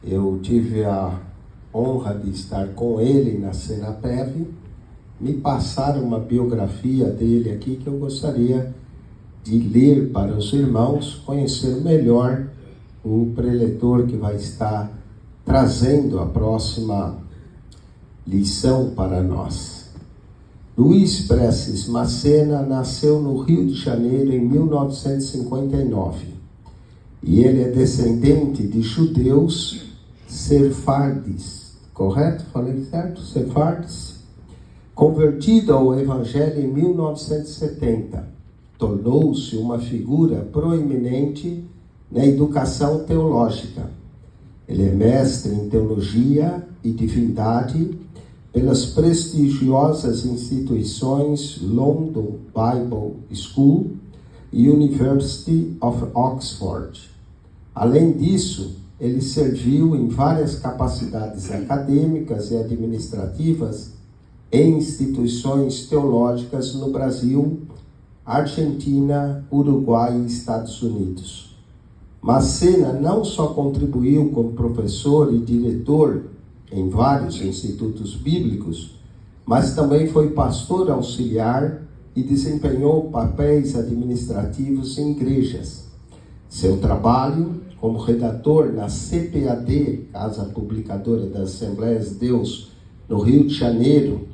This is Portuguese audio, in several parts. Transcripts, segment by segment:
Eu tive a honra de estar com ele na Senapev. Me passaram uma biografia dele aqui que eu gostaria de ler para os irmãos, conhecer melhor o preletor que vai estar trazendo a próxima lição para nós. Luiz Prestes Macena nasceu no Rio de Janeiro em 1959 e ele é descendente de judeus sefardes, correto? Falei certo? Sefardes? Convertido ao Evangelho em 1970, tornou-se uma figura proeminente na educação teológica. Ele é mestre em teologia e divindade pelas prestigiosas instituições London Bible School e University of Oxford. Além disso, ele serviu em várias capacidades acadêmicas e administrativas em instituições teológicas no Brasil, Argentina, Uruguai e Estados Unidos. Macena não só contribuiu como professor e diretor em vários institutos bíblicos, mas também foi pastor auxiliar e desempenhou papéis administrativos em igrejas. Seu trabalho como redator na CPAD, Casa Publicadora das Assembleias de Deus, no Rio de Janeiro,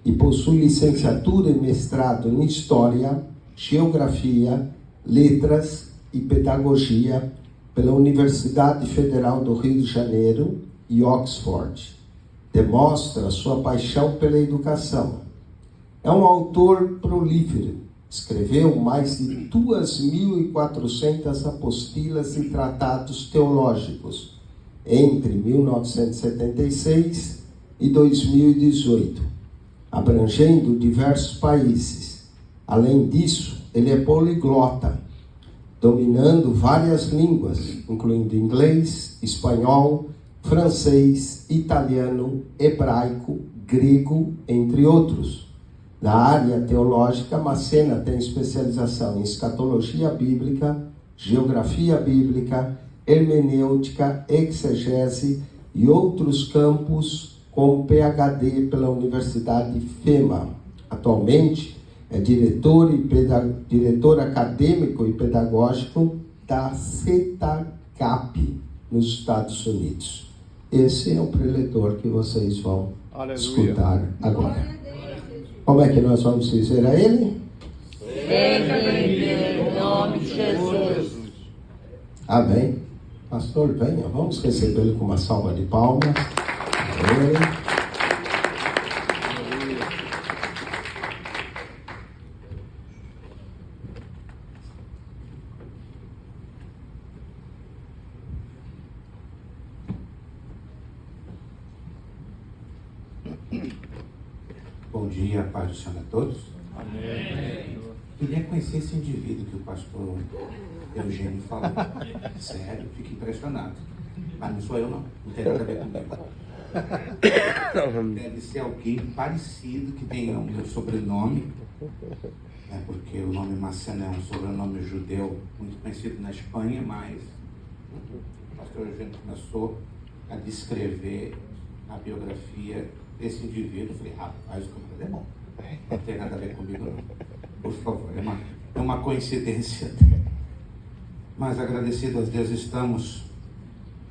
e possui licenciatura e mestrado em História, Geografia, Letras e Pedagogia pela Universidade Federal do Rio de Janeiro e Oxford. Demonstra sua paixão pela educação. É um autor prolífero. Escreveu mais de 2.400 apostilas e tratados teológicos entre 1976 e 2018, abrangendo diversos países. Além disso, ele é poliglota, dominando várias línguas, incluindo inglês, espanhol, francês, italiano, hebraico, grego, entre outros. Na área teológica, Macena tem especialização em escatologia bíblica, geografia bíblica, hermenêutica, exegese e outros campos, com PhD pela Universidade FEMA. Atualmente, é diretor acadêmico e pedagógico da CETACAP, nos Estados Unidos. Esse é o preletor que vocês vão escutar agora. Como é que nós vamos dizer a ele? Seja bem-vindo em nome de Jesus. Amém. Pastor, venha, vamos recebê-lo com uma salva de palmas. Amém. Bom dia, paz do Senhor a todos. Amém. Queria conhecer esse indivíduo que o pastor Eugênio falou. Sério, fico impressionado. Mas não sou eu não tem nada a ver comigo. Deve ser alguém parecido que tenha o meu sobrenome, né, porque o nome Macena é um sobrenome judeu muito conhecido na Espanha, mas o pastor Eugênio começou a descrever a biografia desse indivíduo. Eu falei, rapaz, o camarada é bom. Não tem nada a ver comigo não. Por favor, é uma coincidência. Mas agradecido a Deus estamos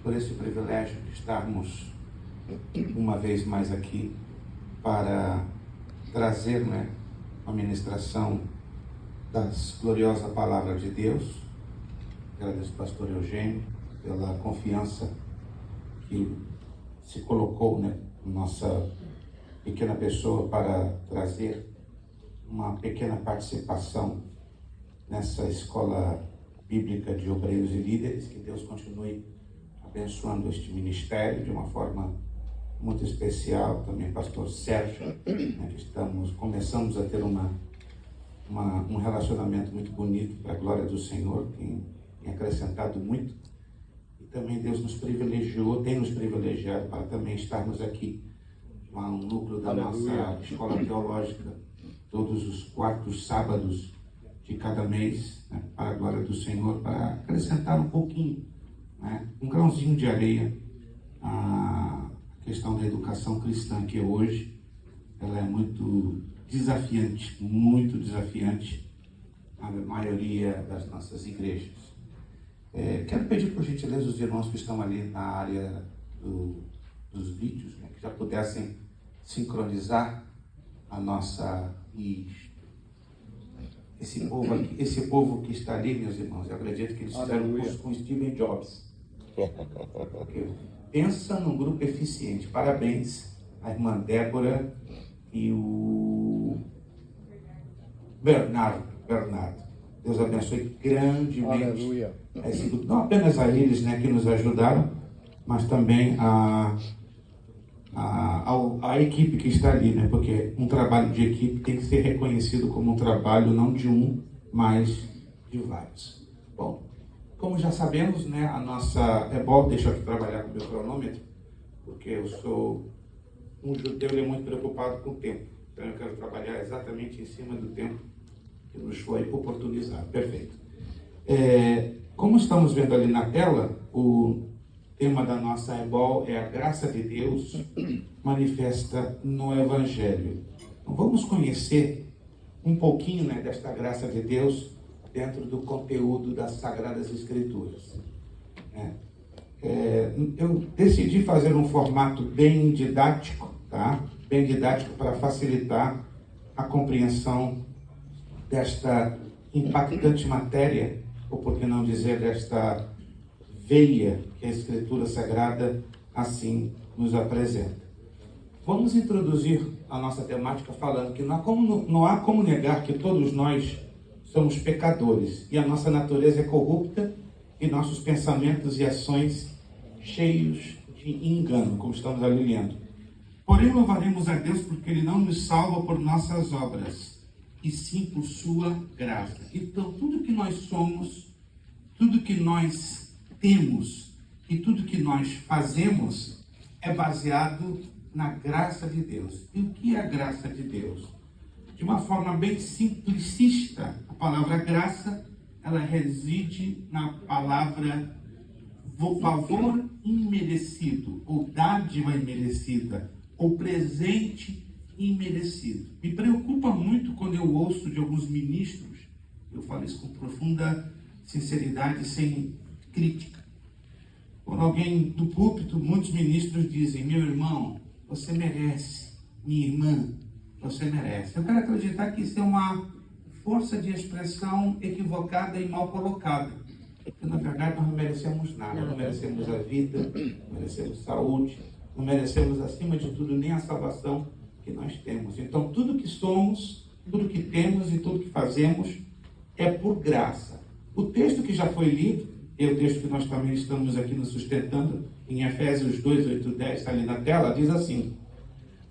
por esse privilégio de estarmos uma vez mais aqui para trazer, a ministração das gloriosas palavras de Deus. Agradeço ao pastor Eugênio pela confiança que se colocou, nossa pequena pessoa para trazer uma pequena participação nessa escola bíblica de obreiros e líderes. Que Deus continue abençoando este ministério de uma forma muito especial. Também pastor Sérgio, começamos a ter um relacionamento muito bonito para a glória do Senhor, tem acrescentado muito. E também Deus nos privilegiou, tem nos privilegiado para também estarmos aqui, um núcleo da nossa escola teológica, todos os quartos sábados de cada mês, para a glória do Senhor, para acrescentar um pouquinho, um grãozinho de areia a questão da educação cristã, que hoje ela é muito desafiante na maioria das nossas igrejas. Quero pedir, por gentileza, os irmãos que estão ali na área dos vídeos, né, que já pudessem sincronizar a nossa... Esse povo que está ali, meus irmãos, eu acredito que eles fizeram um curso com Steve Jobs. Pensa num grupo eficiente. Parabéns à irmã Débora e o Bernardo. Deus abençoe grandemente. Aleluia. Esse grupo. Não apenas a eles, né, que nos ajudaram, mas também a equipe que está ali, né? Porque um trabalho de equipe tem que ser reconhecido como um trabalho não de um, mas de vários. Bom, como já sabemos, né, a nossa... É bom deixar eu trabalhar com o meu cronômetro, porque eu sou um judeu e muito preocupado com o tempo. Então eu quero trabalhar exatamente em cima do tempo que nos foi oportunizado. Perfeito. Como estamos vendo ali na tela, o tema da nossa EBOL é a graça de Deus manifesta no Evangelho. Então, vamos conhecer um pouquinho, né, desta graça de Deus dentro do conteúdo das Sagradas Escrituras. Eu decidi fazer um formato bem didático, tá? Bem didático para facilitar a compreensão desta impactante matéria, ou por que não dizer desta veia que a Escritura Sagrada assim nos apresenta. Vamos introduzir a nossa temática falando que não há como negar que todos nós somos pecadores e a nossa natureza é corrupta e nossos pensamentos e ações cheios de engano, como estamos ali lendo. Porém, louvaremos a Deus porque Ele não nos salva por nossas obras, e sim por sua graça. Então, tudo que nós somos, tudo que nós temos e tudo que nós fazemos é baseado na graça de Deus. E o que é a graça de Deus? De uma forma bem simplicista, a palavra graça, ela reside na palavra favor imerecido, ou dádiva imerecida, ou presente imerecido. Me preocupa muito quando eu ouço de alguns ministros, eu falo isso com profunda sinceridade, sem crítica. Quando alguém do púlpito, muitos ministros dizem: meu irmão, você merece, minha irmã, você merece. Eu quero acreditar que isso é uma força de expressão equivocada e mal colocada. Porque, na verdade, nós não merecemos nada. Não merecemos a vida, não merecemos saúde, não merecemos, acima de tudo, nem a salvação que nós temos. Então, tudo que somos, tudo que temos e tudo que fazemos é por graça. O texto que já foi lido, e o texto que nós também estamos aqui nos sustentando, em Efésios 2, 8, 10, está ali na tela, diz assim: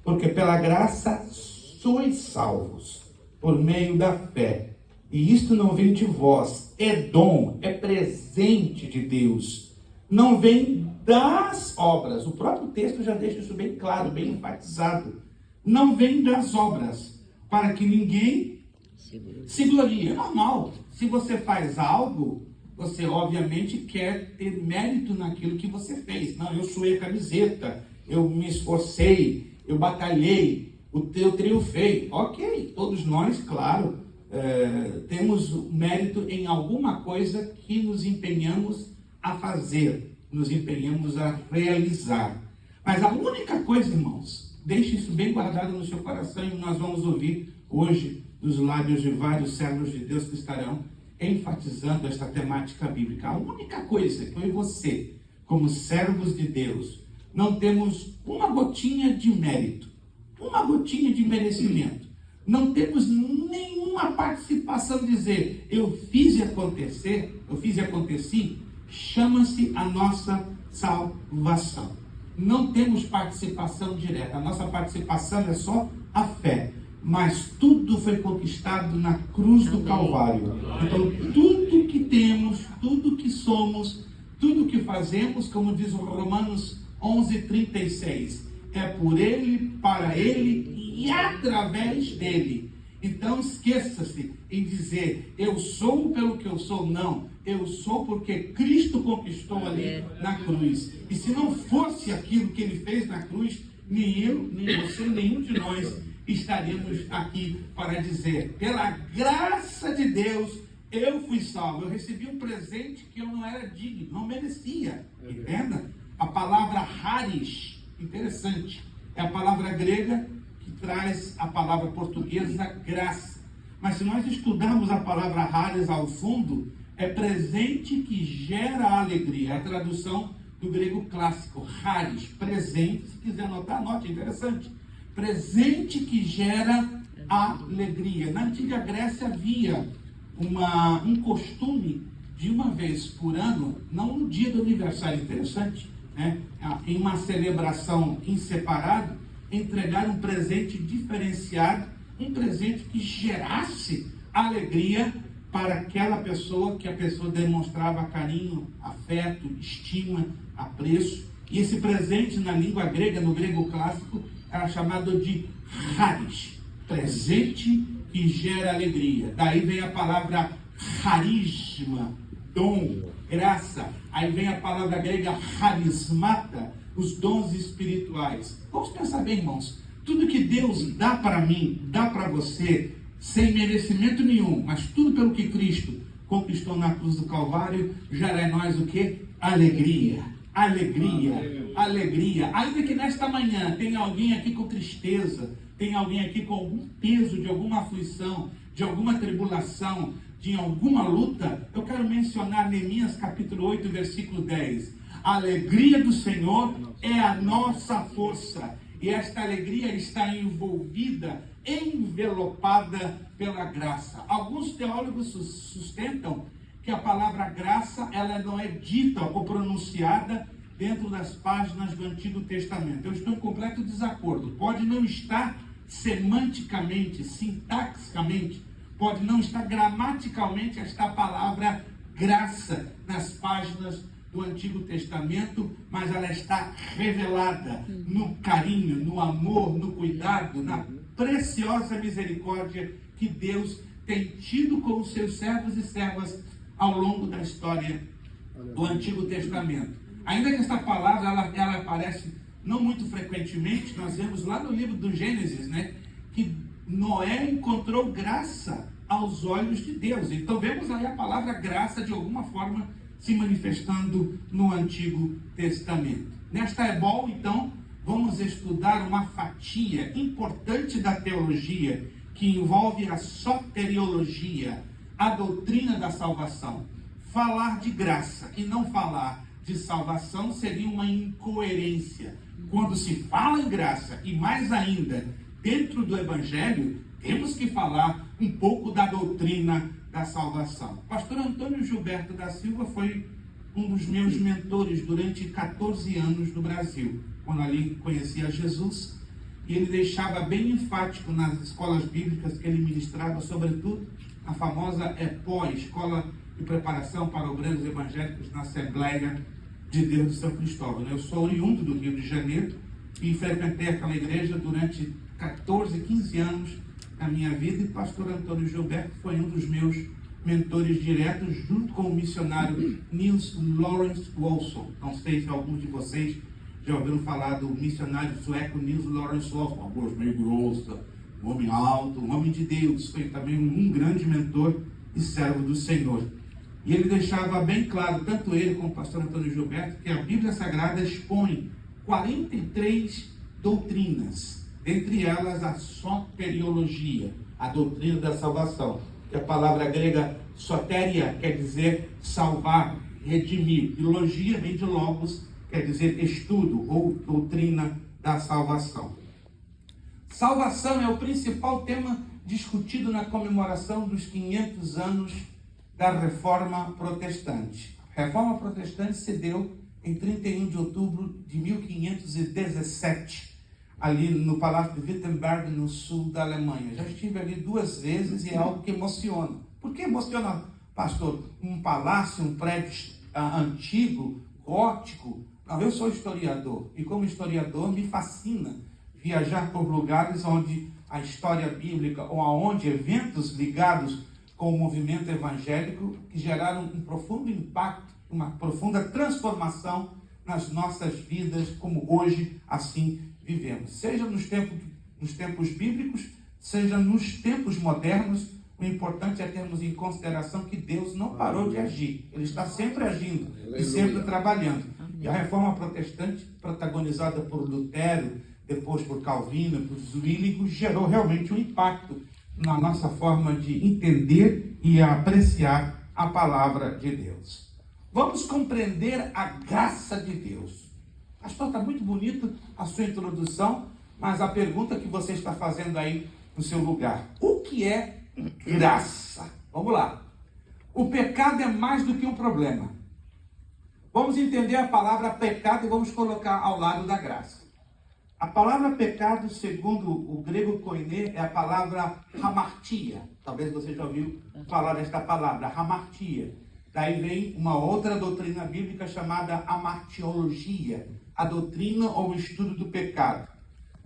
porque pela graça sois salvos, por meio da fé. E isto não vem de vós, é dom, é presente de Deus. Não vem das obras. O próprio texto já deixa isso bem claro, bem enfatizado. Não vem das obras, para que ninguém se glorie. É normal. Se você faz algo, você obviamente quer ter mérito naquilo que você fez. Não, eu suei a camiseta, eu me esforcei, eu batalhei, eu triunfei. Ok, todos nós, claro, temos mérito em alguma coisa que nos empenhamos a fazer, nos empenhamos a realizar. Mas a única coisa, irmãos, deixe isso bem guardado no seu coração, e nós vamos ouvir hoje dos lábios de vários servos de Deus que estarão enfatizando esta temática bíblica. A única coisa que eu e você, como servos de Deus, não temos uma gotinha de mérito, uma gotinha de merecimento. Não temos nenhuma participação de dizer, eu fiz e acontecer, eu fiz e aconteci, chama-se a nossa salvação. Não temos participação direta, a nossa participação é só a fé. Mas tudo foi conquistado na cruz do Calvário. Então, tudo que temos, tudo que somos, tudo que fazemos, como diz o Romanos 11:36, é por Ele, para Ele e através dele. Então, esqueça-se em dizer, eu sou pelo que eu sou. Não, eu sou porque Cristo conquistou ali na cruz. E se não fosse aquilo que ele fez na cruz, nem eu, nem você, nenhum de nós estaríamos aqui para dizer: pela graça de Deus, eu fui salvo. Eu recebi um presente que eu não era digno, não merecia. Entenda? A palavra charis, interessante, é a palavra grega que traz a palavra portuguesa graça. Mas se nós estudarmos a palavra charis ao fundo, é presente que gera alegria. É a tradução do grego clássico, charis, presente. Se quiser anotar, anote, interessante. Presente que gera alegria. Na antiga Grécia havia um costume de uma vez por ano, não no dia do aniversário, interessante, né? Em uma celebração em separado, entregar um presente diferenciado, um presente que gerasse alegria para aquela pessoa, que a pessoa demonstrava carinho, afeto, estima, apreço. E esse presente na língua grega, no grego clássico, era chamado de charis, presente que gera alegria. Daí vem a palavra carisma, dom, graça. Aí vem a palavra grega charismata, os dons espirituais. Vamos pensar bem, irmãos. Tudo que Deus dá para mim, dá para você, sem merecimento nenhum, mas tudo pelo que Cristo conquistou na cruz do Calvário, gera em nós o quê? Alegria, alegria, alegria. Ainda que nesta manhã tenha alguém aqui com tristeza, tem alguém aqui com algum peso de alguma aflição, de alguma tribulação, de alguma luta, eu quero mencionar Neemias capítulo 8, versículo 10. A alegria do Senhor é a nossa força. E esta alegria está envolvida, envelopada pela graça. Alguns teólogos sustentam que a palavra graça, ela não é dita ou pronunciada dentro das páginas do Antigo Testamento. Eu estou em completo desacordo. Pode não estar semanticamente, sintaxicamente, pode não estar gramaticalmente esta palavra graça nas páginas do Antigo Testamento, mas ela está revelada no carinho, no amor, no cuidado, na preciosa misericórdia que Deus tem tido com os seus servos e servas ao longo da história do Antigo Testamento. Ainda que esta palavra ela aparece não muito frequentemente, nós vemos lá no livro do Gênesis, né, que Noé encontrou graça aos olhos de Deus. Então vemos aí a palavra graça de alguma forma se manifestando no Antigo Testamento. Nesta ebol, então, vamos estudar uma fatia importante da teologia que envolve a soteriologia, a doutrina da salvação. Falar de graça e não falar de salvação seria uma incoerência. Quando se fala em graça, e mais ainda dentro do Evangelho, temos que falar um pouco da doutrina da salvação. Pastor Antônio Gilberto da Silva foi um dos meus mentores durante 14 anos no Brasil, quando ali conhecia Jesus, e ele deixava bem enfático nas escolas bíblicas que ele ministrava, sobretudo a famosa EPO, Escola de Preparação para Obreiros Evangélicos na Assembleia de Deus de São Cristóvão. Eu sou oriundo do Rio de Janeiro e frequentei aquela igreja durante 14, 15 anos da minha vida, e pastor Antônio Gilberto foi um dos meus mentores diretos, junto com o missionário Niels Lawrence Wolfson. Não sei se alguns de vocês já ouviram falar do missionário sueco Niels Lawrence Wolfson, uma voz meio grossa, um homem alto, um homem de Deus, foi também um grande mentor e servo do Senhor. E ele deixava bem claro, tanto ele como o pastor Antônio Gilberto, que a Bíblia Sagrada expõe 43 doutrinas, entre elas a soteriologia, a doutrina da salvação, que a palavra grega soteria quer dizer salvar, redimir, e logia vem de logos, quer dizer estudo ou doutrina da salvação. Salvação é o principal tema discutido na comemoração dos 500 anos da Reforma Protestante. A Reforma Protestante se deu em 31 de outubro de 1517, ali no Palácio de Wittenberg, no sul da Alemanha. Já estive ali 2 vezes e é algo que emociona. Por que emociona, pastor? Um palácio, um prédio antigo, gótico? Não, eu sou historiador e como historiador me fascina viajar por lugares onde a história bíblica ou aonde eventos ligados com o movimento evangélico que geraram um profundo impacto, uma profunda transformação nas nossas vidas, como hoje assim vivemos. Seja nos tempos bíblicos, seja nos tempos modernos, o importante é termos em consideração que Deus não parou de agir. Ele está sempre agindo e sempre trabalhando. E a reforma protestante, protagonizada por Lutero, depois por Calvino, por Zwingli, gerou realmente um impacto na nossa forma de entender e apreciar a palavra de Deus. Vamos compreender a graça de Deus. Pastor, está muito bonito a sua introdução, mas a pergunta que você está fazendo aí no seu lugar: o que é graça? Vamos lá. O pecado é mais do que um problema. Vamos entender a palavra pecado e vamos colocar ao lado da graça. A palavra pecado, segundo o grego koiné, é a palavra hamartia. Talvez você já ouviu falar desta palavra, hamartia. Daí vem uma outra doutrina bíblica chamada amartiologia, a doutrina ou o estudo do pecado.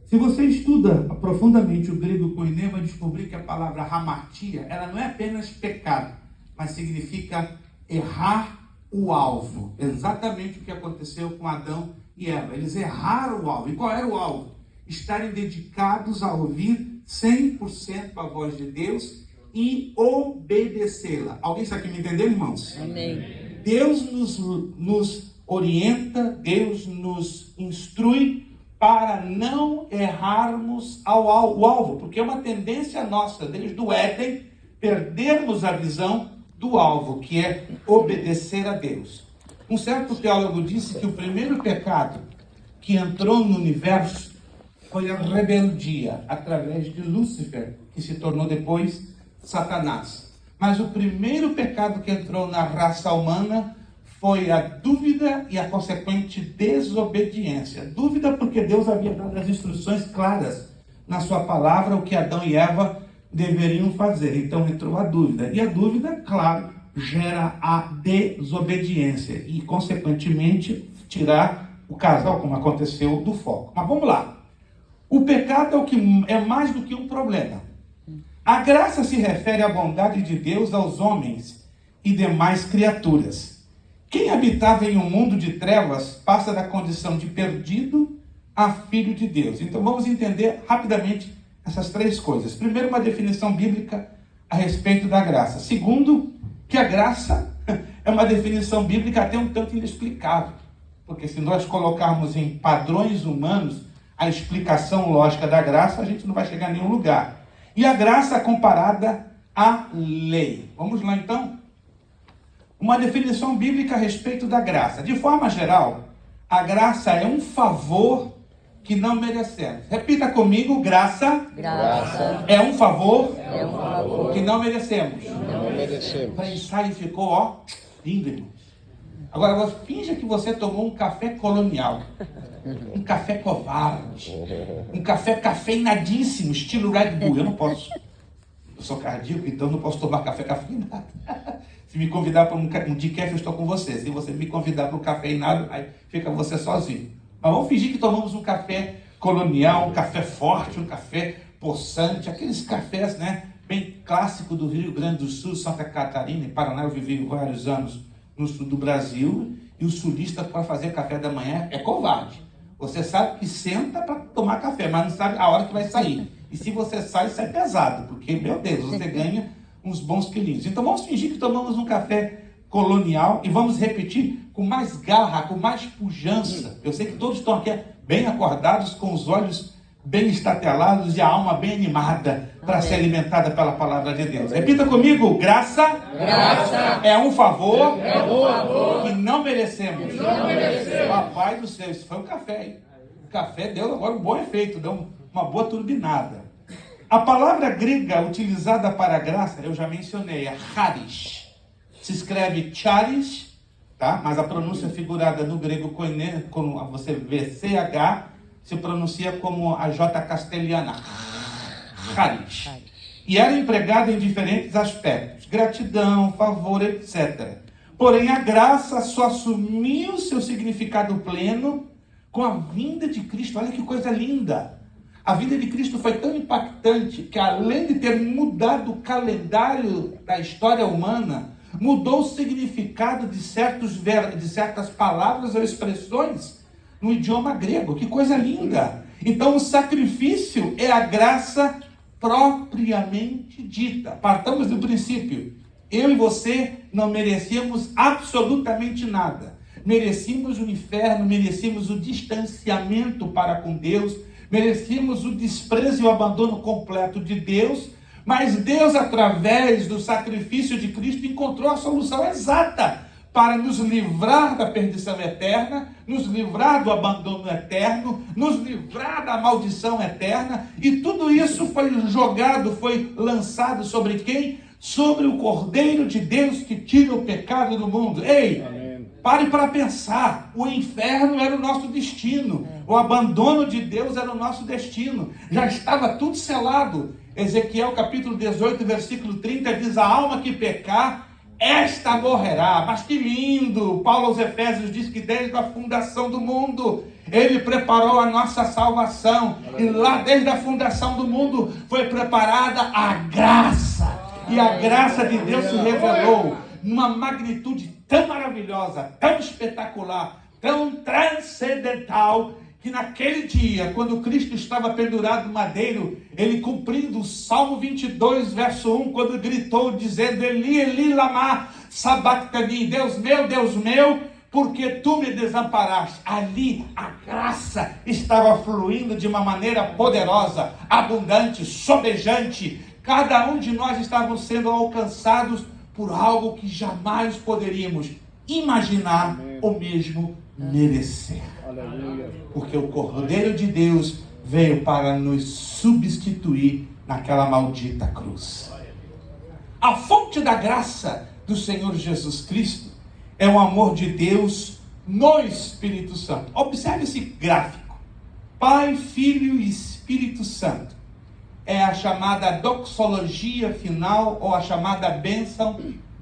Se você estuda profundamente o grego koiné, vai descobrir que a palavra hamartia, ela não é apenas pecado, mas significa errar o alvo. Exatamente o que aconteceu com Adão e Eva. Eles erraram o alvo. E qual era o alvo? Estarem dedicados a ouvir 100% a voz de Deus e obedecê-la. Alguém está aqui me entendendo, irmãos? Amém. Deus nos orienta, Deus nos instrui para não errarmos o alvo, porque é uma tendência nossa, desde o Éden, perdermos a visão do alvo, que é obedecer a Deus. Um certo teólogo disse que o primeiro pecado que entrou no universo foi a rebeldia, através de Lúcifer, que se tornou depois Satanás. Mas o primeiro pecado que entrou na raça humana foi a dúvida e a consequente desobediência. Dúvida porque Deus havia dado as instruções claras na sua palavra, o que Adão e Eva deveriam fazer. Então entrou a dúvida. E a dúvida, claro, gera a desobediência e, consequentemente, tirar o casal, como aconteceu, do foco. Mas vamos lá. O pecado é mais do que um problema. A graça se refere à bondade de Deus aos homens e demais criaturas. Quem habitava em um mundo de trevas passa da condição de perdido a filho de Deus. Então vamos entender rapidamente essas três coisas. Primeiro, uma definição bíblica a respeito da graça. Segundo, que a graça é uma definição bíblica até um tanto inexplicável. Porque se nós colocarmos em padrões humanos a explicação lógica da graça, a gente não vai chegar a nenhum lugar. E a graça comparada à lei. Vamos lá então? Uma definição bíblica a respeito da graça. De forma geral, a graça é um favor que não merecemos. Repita comigo: graça, é um favor, que não merecemos. Para ensaio ficou, ó, lindo, irmãos. Agora, finja que você tomou um café colonial, um café covarde, um café cafeinadíssimo, estilo Red Bull. Eu não posso. Eu sou cardíaco, então não posso tomar café cafeinado. Se me convidar para um decaf, eu estou com você. Se você me convidar para um cafeinado, aí fica você sozinho. Mas vamos fingir que tomamos um café colonial, um café forte, um café possante, aqueles cafés, né, bem clássico do Rio Grande do Sul, Santa Catarina e Paraná. Eu vivi vários anos no sul do Brasil, e o sulista, para fazer café da manhã, é covarde. Você sabe que senta para tomar café, mas não sabe a hora que vai sair. E se você sai pesado, porque, meu Deus, você ganha uns bons quilinhos. Então vamos fingir que tomamos um café colonial e vamos repetir com mais garra, com mais pujança. Eu sei que todos estão aqui bem acordados, com os olhos bem estatelados e a alma bem animada para ser alimentada pela palavra de Deus. Repita comigo: graça é um favor, que não merecemos. Papai do céu, isso foi um café, hein? O café deu agora um bom efeito, deu uma boa turbinada. A palavra grega utilizada para graça, eu já mencionei, é charis. Se escreve charis, tá? Mas a pronúncia figurada no grego koiné, quando você vê CH, se pronuncia como a J castelhana, charis. E era empregada em diferentes aspectos, gratidão, favor, etc. Porém, a graça só assumiu seu significado pleno com a vinda de Cristo. Olha que coisa linda! A vida de Cristo foi tão impactante que, além de ter mudado o calendário da história humana, mudou o significado de certas palavras ou expressões no idioma grego. Que coisa linda! Então, o sacrifício é a graça propriamente dita. Partamos do princípio: eu e você não merecíamos absolutamente nada. Merecíamos o inferno, merecíamos o distanciamento para com Deus, merecíamos o desprezo e o abandono completo de Deus, mas Deus, através do sacrifício de Cristo, encontrou a solução exata para nos livrar da perdição eterna, nos livrar do abandono eterno, nos livrar da maldição eterna, e tudo isso foi jogado, foi lançado sobre quem? Sobre o Cordeiro de Deus que tira o pecado do mundo. Ei! Amém. Pare para pensar, o inferno era o nosso destino, o abandono de Deus era o nosso destino, já estava tudo selado. Ezequiel capítulo 18, versículo 30 diz: a alma que pecar, esta morrerá. Mas que lindo! Paulo aos Efésios diz que desde a fundação do mundo, Ele preparou a nossa salvação, e lá desde a fundação do mundo foi preparada a graça, e a graça de Deus se revelou numa magnitude tão maravilhosa, tão espetacular, tão transcendental, que naquele dia, quando Cristo estava pendurado no madeiro, ele cumprindo o Salmo 22, verso 1, quando gritou dizendo: Eli, Eli, lama sabachthani, Deus meu, porque tu me desamparaste. Ali a graça estava fluindo de uma maneira poderosa, abundante, sobejante. Cada um de nós estávamos sendo alcançados por algo que jamais poderíamos imaginar ou mesmo merecer. Aleluia. Porque o Cordeiro de Deus veio para nos substituir naquela maldita cruz. A fonte da graça do Senhor Jesus Cristo é o amor de Deus no Espírito Santo. Observe esse gráfico: Pai, Filho e Espírito Santo. É a chamada doxologia final, ou a chamada bênção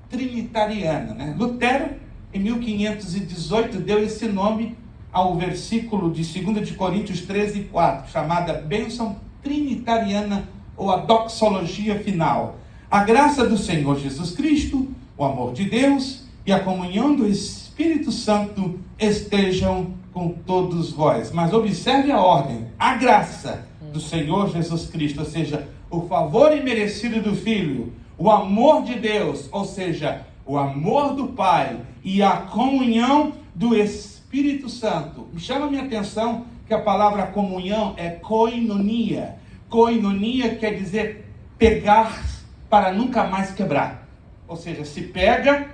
trinitariana, né? Lutero, em 1518, deu esse nome ao versículo de 2 de Coríntios 13, 4, chamada bênção trinitariana, ou a doxologia final. A graça do Senhor Jesus Cristo, o amor de Deus e a comunhão do Espírito Santo estejam com todos vós. Mas observe a ordem: a graça do Senhor Jesus Cristo, ou seja, o favor imerecido do Filho, o amor de Deus, ou seja, o amor do Pai, e a comunhão do Espírito Santo. Me chama a minha atenção que a palavra comunhão é koinonia. Koinonia quer dizer pegar para nunca mais quebrar. Ou seja, se pega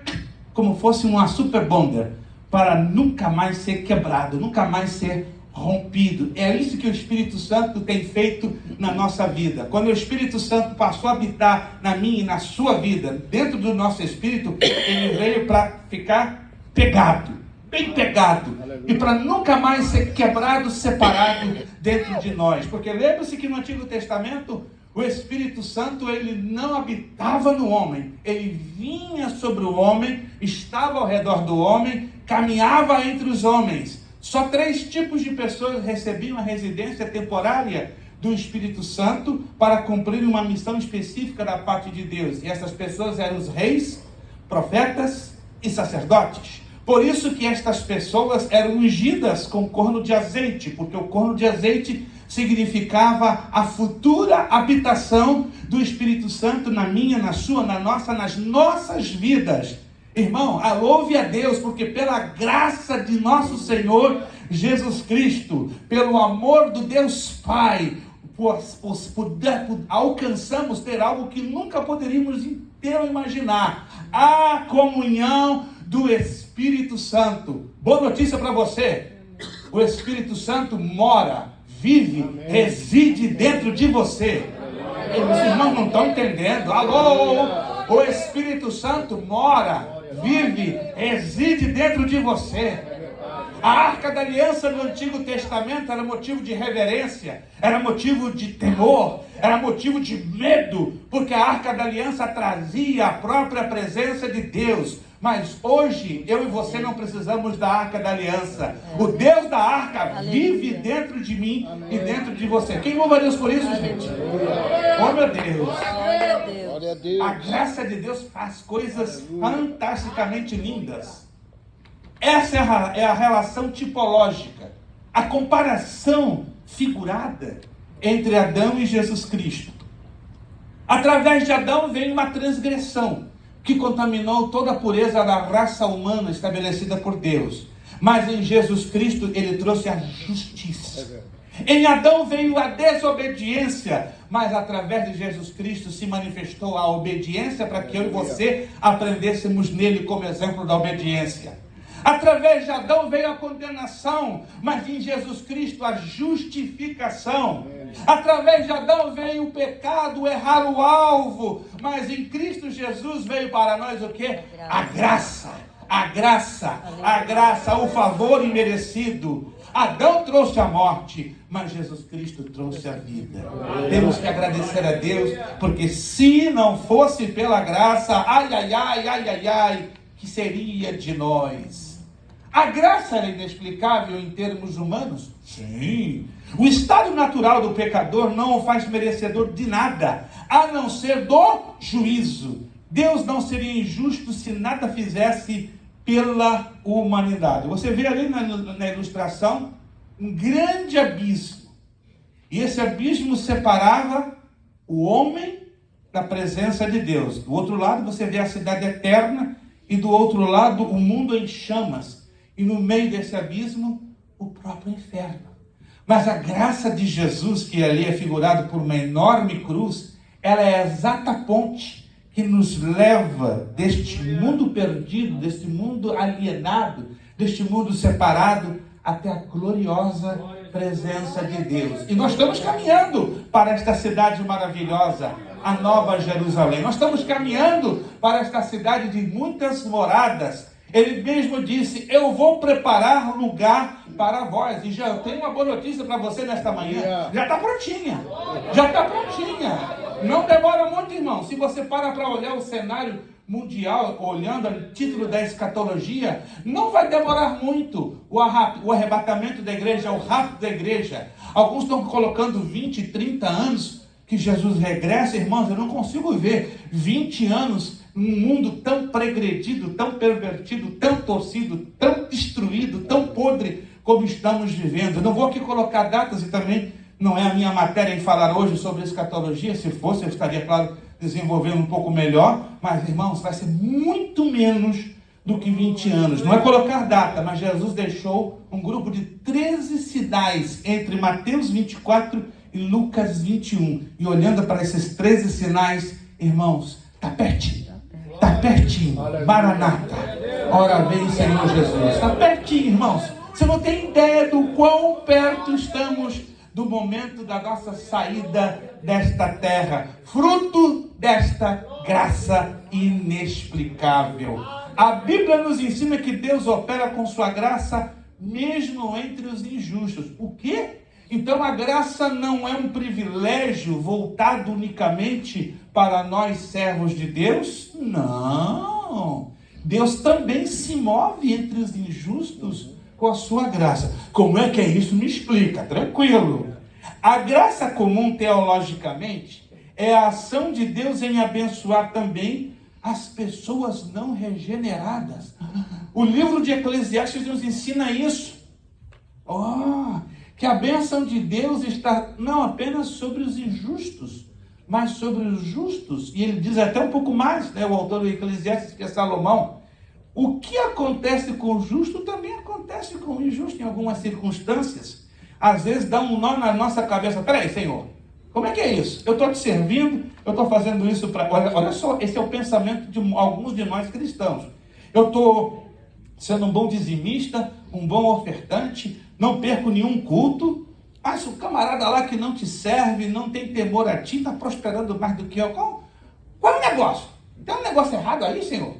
como fosse uma super bonder, para nunca mais ser quebrado, nunca mais ser rompido. É isso que o Espírito Santo tem feito na nossa vida. Quando o Espírito Santo passou a habitar na minha e na sua vida, dentro do nosso espírito, ele veio para ficar pegado, bem pegado, e para nunca mais ser quebrado, separado dentro de nós. Porque lembre-se que no Antigo Testamento, o Espírito Santo, ele não habitava no homem, ele vinha sobre o homem, estava ao redor do homem, caminhava entre os homens. Só 3 tipos de pessoas recebiam a residência temporária do Espírito Santo para cumprir uma missão específica da parte de Deus. E essas pessoas eram os reis, profetas e sacerdotes. Por isso que estas pessoas eram ungidas com corno de azeite, porque o corno de azeite significava a futura habitação do Espírito Santo na minha, na sua, na nossa, nas nossas vidas. Irmão, louve a Deus, porque pela graça de nosso Senhor Jesus Cristo, pelo amor do Deus Pai, alcançamos ter algo que nunca poderíamos ter ou imaginar: a comunhão do Espírito Santo. Boa notícia para você: o Espírito Santo mora, vive, amém, reside dentro de você. Os irmãos não estão entendendo. Alô! O Espírito Santo mora, vive, reside dentro de você. A Arca da Aliança no Antigo Testamento era motivo de reverência, era motivo de temor, era motivo de medo, porque a Arca da Aliança trazia a própria presença de Deus. Mas hoje, eu e você não precisamos da Arca da Aliança. O Deus da Arca vive dentro de mim e dentro de você. Quem louva a Deus por isso, gente? Oh, meu Deus! Glória a Deus. A graça de Deus faz coisas fantasticamente lindas. Essa é a relação tipológica, a comparação figurada entre Adão e Jesus Cristo. Através de Adão veio uma transgressão que contaminou toda a pureza da raça humana estabelecida por Deus. Mas em Jesus Cristo ele trouxe a justiça. Em Adão veio a desobediência, mas através de Jesus Cristo se manifestou a obediência para que eu e você aprendêssemos nele como exemplo da obediência. Através de Adão veio a condenação, mas em Jesus Cristo a justificação. Através de Adão veio o pecado, errar o alvo, mas em Cristo Jesus veio para nós o quê? A graça, a graça, a graça, o favor imerecido. Adão trouxe a morte, mas Jesus Cristo trouxe a vida. Temos que agradecer a Deus, porque se não fosse pela graça, ai, ai, ai, ai, ai, ai, que seria de nós? A graça era inexplicável em termos humanos? Sim. O estado natural do pecador não o faz merecedor de nada, a não ser do juízo. Deus não seria injusto se nada fizesse pela humanidade. Você vê ali na ilustração um grande abismo. E esse abismo separava o homem da presença de Deus. Do outro lado você vê a cidade eterna e do outro lado o mundo em chamas. E no meio desse abismo, o próprio inferno. Mas a graça de Jesus, que ali é figurado por uma enorme cruz, ela é a exata ponte que nos leva deste mundo perdido, deste mundo alienado, deste mundo separado, até a gloriosa presença de Deus. E nós estamos caminhando para esta cidade maravilhosa, a Nova Jerusalém. Nós estamos caminhando para esta cidade de muitas moradas. Ele mesmo disse, eu vou preparar lugar para vós. E já tenho uma boa notícia para você nesta manhã. Já está prontinha. Já está prontinha. Não demora muito, irmão. Se você para olhar o cenário mundial, olhando o título da escatologia, não vai demorar muito. O arrebatamento da igreja, o rapto da igreja. Alguns estão colocando 20, 30 anos que Jesus regressa. Irmãos, eu não consigo ver 20 anos num mundo tão pregredido, tão pervertido, tão torcido, tão destruído, tão podre como estamos vivendo. Eu não vou aqui colocar datas e também não é a minha matéria em falar hoje sobre escatologia. Se fosse, eu estaria, claro, desenvolvendo um pouco melhor. Mas, irmãos, vai ser muito menos do que 20 anos. Não é colocar data, mas Jesus deixou um grupo de 13 sinais entre Mateus 24 e Lucas 21. E olhando para esses 13 sinais, irmãos, está pertinho. Está pertinho, Maranata, ora vem Senhor Jesus, está pertinho, irmãos. Você não tem ideia do quão perto estamos do momento da nossa saída desta terra, fruto desta graça inexplicável. A Bíblia nos ensina que Deus opera com sua graça mesmo entre os injustos. O quê? Então a graça não é um privilégio voltado unicamente para nós servos de Deus? Não. Deus também se move entre os injustos com a sua graça. Como é que é isso? Me explica, tranquilo. A graça comum teologicamente é a ação de Deus em abençoar também as pessoas não regeneradas. O livro de Eclesiastes nos ensina isso. Que a bênção de Deus está não apenas sobre os injustos, mas sobre os justos. E ele diz até um pouco mais, o autor do Eclesiastes, que é Salomão. O que acontece com o justo também acontece com o injusto em algumas circunstâncias. Às vezes dá um nó na nossa cabeça. Peraí, Senhor, como é que é isso? Eu estou te servindo, eu estou fazendo isso para... Olha só, esse é o pensamento de alguns de nós cristãos. Eu estou sendo um bom dizimista, um bom ofertante, não perco nenhum culto, mas o camarada lá que não te serve, não tem temor a ti, está prosperando mais do que eu. Qual é o negócio? Tem um negócio errado aí, Senhor?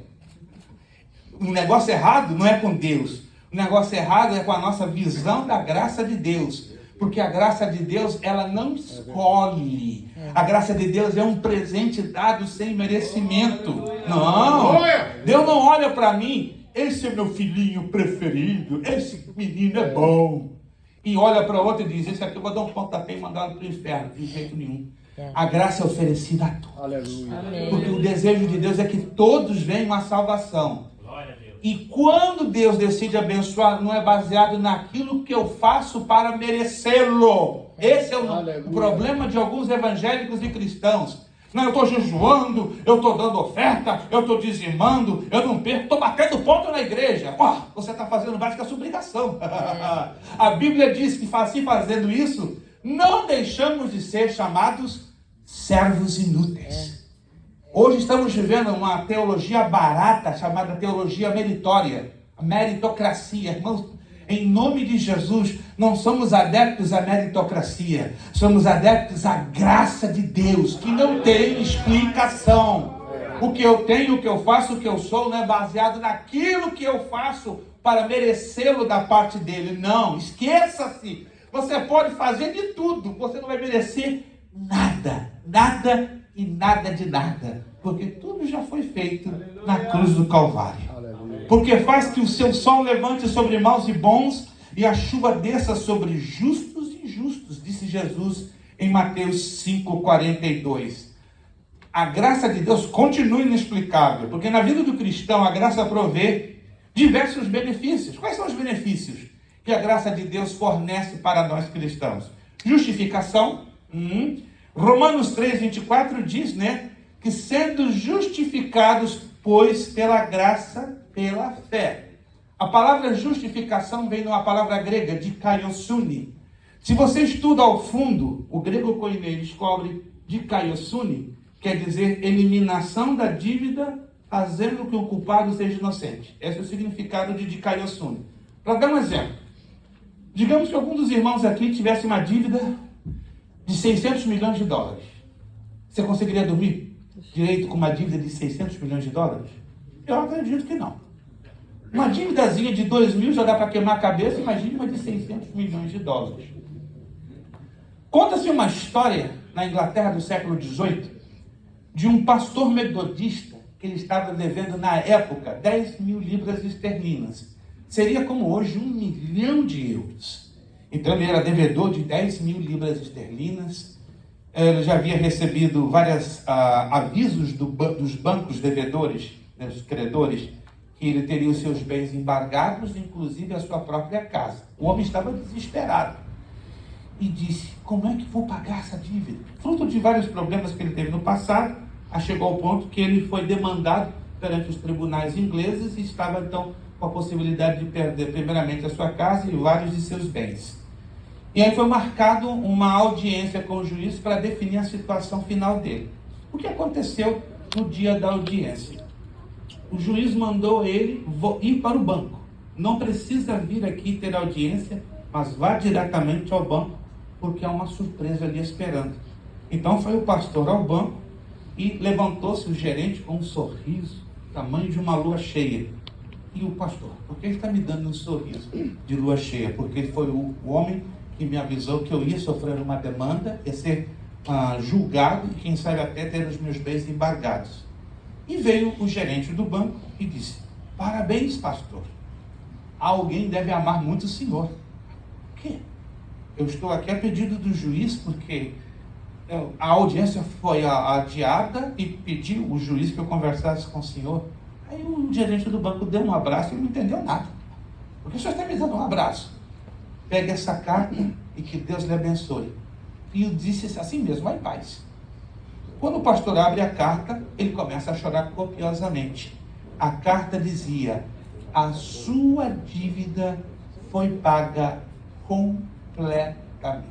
Um negócio errado não é com Deus. O negócio errado é com a nossa visão da graça de Deus. Porque a graça de Deus, ela não escolhe. A graça de Deus é um presente dado sem merecimento. Não. Deus não olha para mim. Esse é meu filhinho preferido. Esse menino é bom. e olha para outro e diz, esse aqui eu vou dar um pontapé e mandá-lo para o inferno. De jeito nenhum. A graça é oferecida a todos. Aleluia. Porque o desejo de Deus é que todos venham à salvação. E quando Deus decide abençoar, não é baseado naquilo que eu faço para merecê-lo. Esse é o problema de alguns evangélicos e cristãos. Não, eu estou jejuando, eu estou dando oferta, eu estou dizimando, eu não perco, estou batendo ponto na igreja. Você está fazendo mais que a sua obrigação. A Bíblia diz que assim fazendo isso, não deixamos de ser chamados servos inúteis. Hoje estamos vivendo uma teologia barata, chamada teologia meritória, a meritocracia. Irmãos, em nome de Jesus, não somos adeptos à meritocracia, somos adeptos à graça de Deus, que não tem explicação. O que eu tenho, o que eu faço, o que eu sou, não é baseado naquilo que eu faço para merecê-lo da parte dele. Não, esqueça-se. Você pode fazer de tudo, você não vai merecer nada, nada e nada de nada, porque tudo já foi feito na cruz do Calvário. Porque faz que o seu sol levante sobre maus e bons, e a chuva desça sobre justos e injustos, disse Jesus em Mateus 5,42. A graça de Deus continua inexplicável, porque na vida do cristão a graça provê diversos benefícios. Quais são os benefícios que a graça de Deus fornece para nós cristãos? Justificação. Romanos 3,24 diz, que sendo justificados, pois, pela graça, pela fé. A palavra justificação vem de uma palavra grega, dikaiosune. Se você estuda ao fundo, o grego koine descobre dikaiosune, quer dizer eliminação da dívida, fazendo que o culpado seja inocente. Esse é o significado de dikaiosune. Para dar um exemplo, digamos que algum dos irmãos aqui tivesse uma dívida de 600 milhões de dólares. Você conseguiria dormir direito com uma dívida de 600 milhões de dólares? Eu acredito que não. Uma dívidazinha de 2 mil já dá para queimar a cabeça, imagine uma de 600 milhões de dólares. Conta-se uma história na Inglaterra do século XVIII de um pastor metodista que ele estava devendo na época 10 mil libras esterlinas. Seria como hoje 1 milhão de euros. Então ele era devedor de 10 mil libras esterlinas. Ele já havia recebido vários avisos dos bancos devedores, dos credores, que ele teria os seus bens embargados, inclusive a sua própria casa. O homem estava desesperado e disse, como é que vou pagar essa dívida? Fruto de vários problemas que ele teve no passado, chegou ao ponto que ele foi demandado perante os tribunais ingleses e estava então com a possibilidade de perder primeiramente a sua casa e vários de seus bens. E aí foi marcado uma audiência com o juiz para definir a situação final dele. O que aconteceu no dia da audiência? O juiz mandou ele ir para o banco. Não precisa vir aqui ter audiência, mas vá diretamente ao banco, porque há uma surpresa ali esperando. Então foi o pastor ao banco e levantou-se o gerente com um sorriso, tamanho de uma lua cheia. E o pastor, por que ele está me dando um sorriso de lua cheia? Porque ele foi o homem que me avisou que eu ia sofrer uma demanda, ia ser julgado e quem sabe até ter os meus bens embargados. E veio o gerente do banco e disse, parabéns, pastor. Alguém deve amar muito o senhor. O quê? Eu estou aqui a pedido do juiz porque a audiência foi adiada e pediu o juiz que eu conversasse com o senhor. Aí o gerente do banco deu um abraço e não entendeu nada. Por que o senhor está me dando um abraço? Pegue essa carta e que Deus lhe abençoe. E eu disse assim mesmo, vai em paz. Quando o pastor abre a carta, ele começa a chorar copiosamente. A carta dizia, a sua dívida foi paga completamente.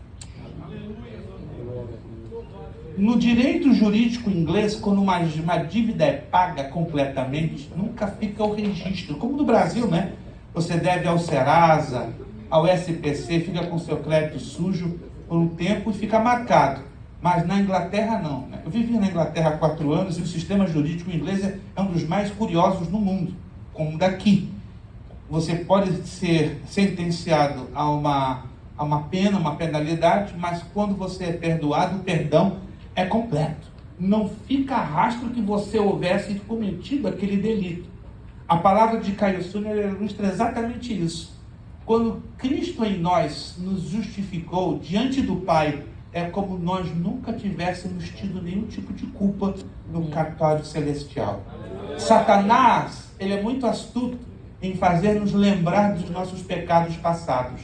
No direito jurídico inglês, quando uma dívida é paga completamente, nunca fica o registro. Como no Brasil, Você deve ao Serasa, ao SPC, fica com seu crédito sujo por um tempo e fica marcado. Mas na Inglaterra não. Eu vivi na Inglaterra há 4 anos e o sistema jurídico inglês é um dos mais curiosos no mundo, como daqui. Você pode ser sentenciado a uma pena, uma penalidade, mas quando você é perdoado, o perdão é completo. Não fica rastro que você houvesse cometido aquele delito. A palavra de Kaiosune ilustra exatamente isso. Quando Cristo em nós nos justificou diante do Pai, é como nós nunca tivéssemos tido nenhum tipo de culpa no cartório celestial. Satanás, ele é muito astuto em fazer nos lembrar dos nossos pecados passados.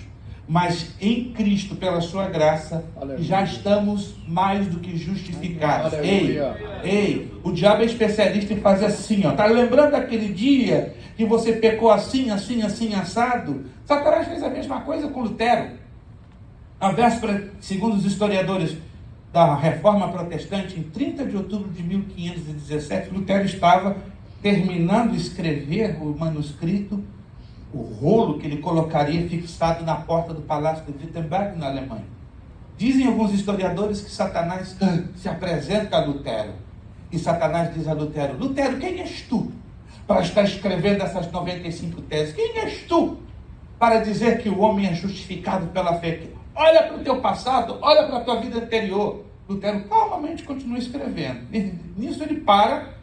Mas em Cristo, pela sua graça, aleluia, já estamos mais do que justificados. Ei, o diabo é especialista em fazer assim, ó. Tá lembrando daquele dia que você pecou assim, assado? Satanás fez a mesma coisa com Lutero. Na véspera, segundo os historiadores da Reforma Protestante, em 30 de outubro de 1517, Lutero estava terminando de escrever o manuscrito, o rolo que ele colocaria fixado na porta do Palácio de Wittenberg, na Alemanha. Dizem alguns historiadores que Satanás se apresenta a Lutero. E Satanás diz a Lutero: Lutero, quem és tu para estar escrevendo essas 95 teses? Quem és tu para dizer que o homem é justificado pela fé? Olha para o teu passado, olha para a tua vida anterior. Lutero calmamente continua escrevendo. E nisso ele para,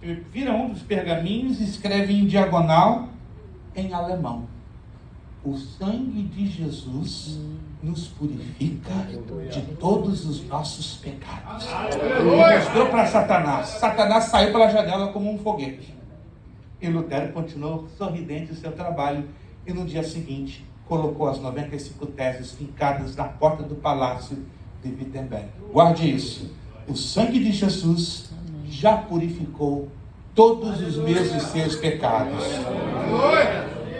ele vira um dos pergaminhos e escreve em diagonal, em alemão: o sangue de Jesus nos purifica de todos os nossos pecados. Ele mostrou para Satanás. Satanás saiu pela janela como um foguete. E Lutero continuou sorridente o seu trabalho. E no dia seguinte, colocou as 95 teses fincadas na porta do palácio de Wittenberg. Guarde isso. O sangue de Jesus já purificou todos os meus e seus pecados.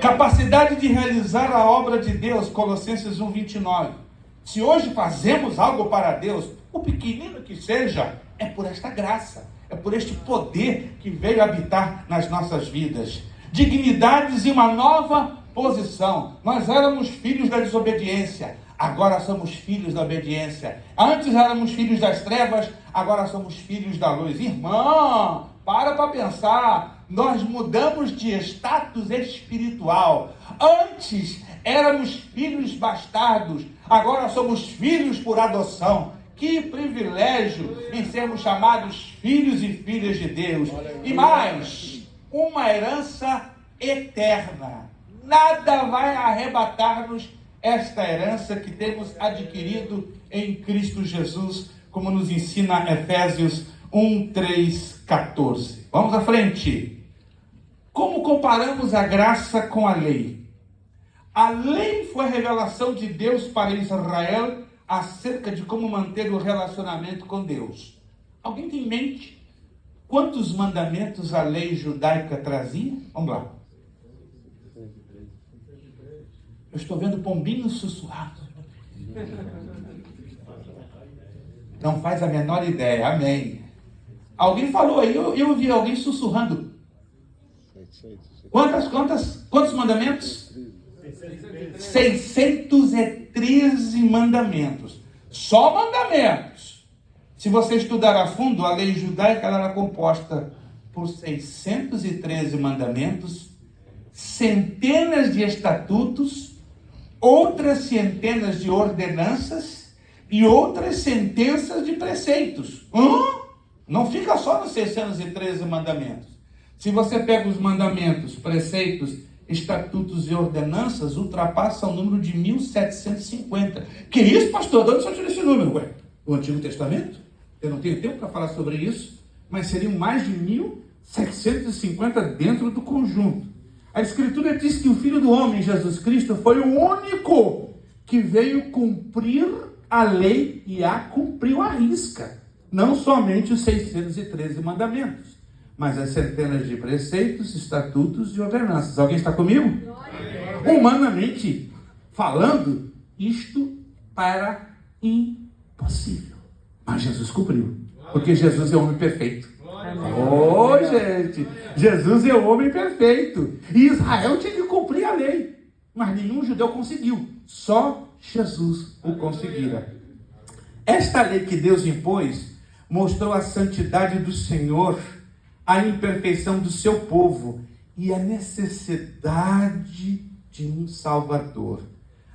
Capacidade de realizar a obra de Deus, Colossenses 1:29. Se hoje fazemos algo para Deus, o pequenino que seja, é por esta graça, é por este poder que veio habitar nas nossas vidas. Dignidades e uma nova posição. Nós éramos filhos da desobediência, agora somos filhos da obediência. Antes éramos filhos das trevas, agora somos filhos da luz. Irmão, para pensar. Nós mudamos de status espiritual. Antes éramos filhos bastardos, agora somos filhos por adoção. Que privilégio em sermos chamados filhos e filhas de Deus. E mais, uma herança eterna. Nada vai arrebatar-nos esta herança que temos adquirido em Cristo Jesus, como nos ensina Efésios 1:3-14. Vamos à frente. Como comparamos a graça com a lei? A lei foi a revelação de Deus para Israel acerca de como manter o relacionamento com Deus. Alguém tem em mente quantos mandamentos a lei judaica trazia? Vamos lá. Eu estou vendo pombinhos sussurrados. Não faz a menor ideia. Amém. Alguém falou aí, eu ouvi alguém sussurrando. Quantos mandamentos? 613 mandamentos. Só mandamentos. Se você estudar a fundo, a lei judaica ela era composta por 613 mandamentos, centenas de estatutos, outras centenas de ordenanças e outras sentenças de preceitos. Não fica só nos 613 mandamentos. Se você pega os mandamentos, preceitos, estatutos e ordenanças, ultrapassa o número de 1750. Que isso, pastor? De onde você tirou esse número? Ué, o Antigo Testamento? Eu não tenho tempo para falar sobre isso, mas seriam mais de 1750 dentro do conjunto. A Escritura diz que o Filho do Homem, Jesus Cristo, foi o único que veio cumprir a lei e a cumpriu à risca. Não somente os 613 mandamentos, mas as centenas de preceitos, estatutos e ordenanças. Alguém está comigo? Humanamente falando, isto para impossível. Mas Jesus cumpriu, porque Jesus é o homem perfeito. Gente, Jesus é o homem perfeito. E Israel tinha que cumprir a lei, mas nenhum judeu conseguiu. Só Jesus o conseguira. Esta lei que Deus impôs mostrou a santidade do Senhor, a imperfeição do seu povo e a necessidade de um Salvador.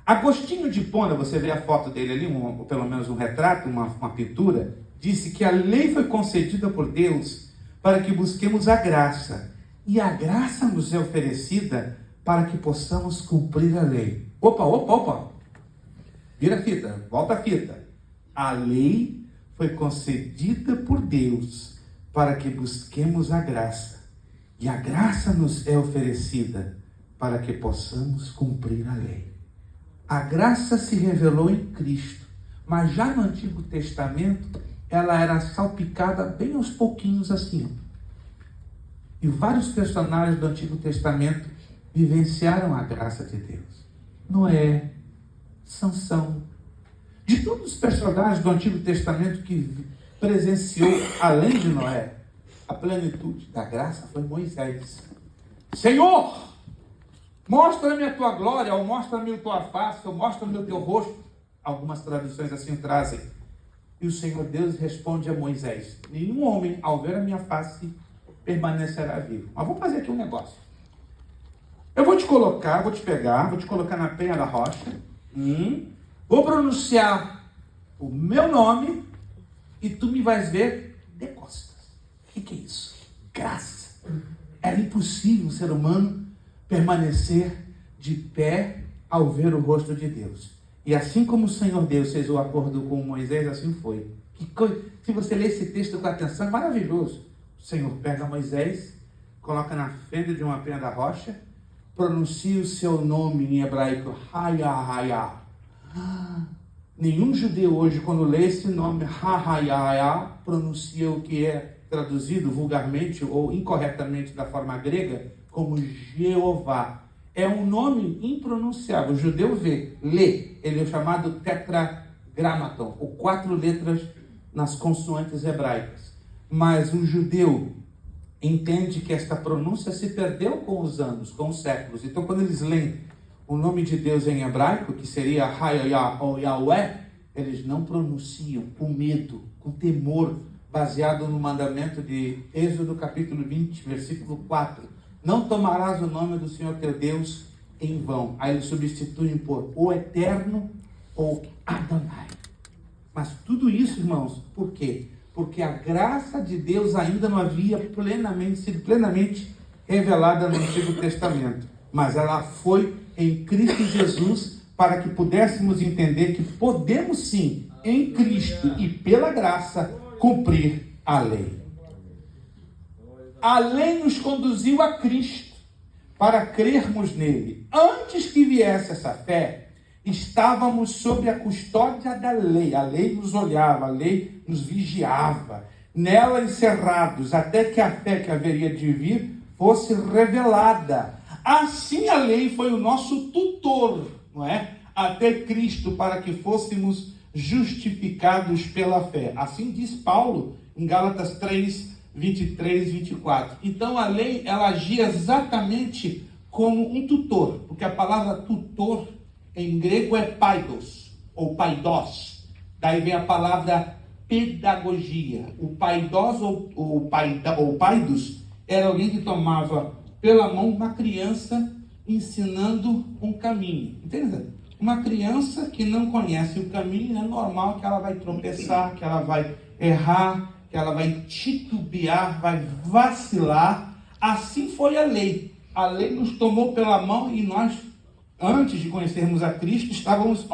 Agostinho de Hipona, você vê a foto dele ali, pelo menos um retrato, uma pintura, disse que a lei foi concedida por Deus para que busquemos a graça, e a graça nos é oferecida para que possamos cumprir a lei. Opa. Vira a fita, volta a fita. A lei foi concedida por Deus para que busquemos a graça. E a graça nos é oferecida para que possamos cumprir a lei. A graça se revelou em Cristo, mas já no Antigo Testamento, ela era salpicada bem aos pouquinhos assim. E vários personagens do Antigo Testamento vivenciaram a graça de Deus. Noé, Sansão. De todos os personagens do Antigo Testamento que presenciou, além de Noé, a plenitude da graça foi Moisés. Senhor, mostra-me a tua glória, ou mostra-me a tua face, ou mostra-me o teu rosto. Algumas traduções assim trazem. E o Senhor Deus responde a Moisés: nenhum homem, ao ver a minha face, permanecerá vivo. Mas vou fazer aqui um negócio. Eu vou te colocar na penha da rocha, vou pronunciar o meu nome e tu me vais ver de costas. O que é isso? Graça. Era impossível um ser humano permanecer de pé ao ver o rosto de Deus. E assim como o Senhor Deus fez o acordo com Moisés, assim foi. Que coisa, se você ler esse texto com atenção, é maravilhoso. O Senhor pega Moisés, coloca na frente de uma penha da rocha, pronuncia o seu nome em hebraico, Haya. Nenhum judeu hoje, quando lê esse nome, Haya, pronuncia o que é traduzido vulgarmente ou incorretamente da forma grega como Jeová. É um nome impronunciável. O judeu lê. Ele é chamado tetragrammaton, ou 4 letras nas consoantes hebraicas. Mas o judeu entende que esta pronúncia se perdeu com os anos, com os séculos. Então, quando eles leem o nome de Deus em hebraico, que seria Hayah ou Yahweh, eles não pronunciam com medo, com temor, baseado no mandamento de Êxodo capítulo 20, versículo 4. Não tomarás o nome do Senhor teu Deus em vão. Aí eles substituem por o Eterno ou Adonai. Mas tudo isso, irmãos, por quê? Porque a graça de Deus ainda não havia sido plenamente revelada no Antigo Testamento. Mas ela foi em Cristo Jesus para que pudéssemos entender que podemos sim, em Cristo e pela graça, cumprir a lei. A lei nos conduziu a Cristo para crermos nele. Antes que viesse essa fé, estávamos sob a custódia da lei. A lei nos olhava, a lei nos vigiava. Nela encerrados, até que a fé que haveria de vir fosse revelada. Assim a lei foi o nosso tutor, não é? Até Cristo, para que fôssemos justificados pela fé. Assim diz Paulo em Gálatas 3, 23 e 24. Então a lei, ela agia exatamente como um tutor, porque a palavra tutor em grego é paidos, ou paidos. Daí vem a palavra pedagogia. O paidos ou paidos era alguém que tomava pela mão uma criança ensinando um caminho. Entende? Uma criança que não conhece o caminho, é normal que ela vai tropeçar, que ela vai errar, que ela vai titubear, vai vacilar. Assim foi a lei. A lei nos tomou pela mão e nós, antes de conhecermos a Cristo, estávamos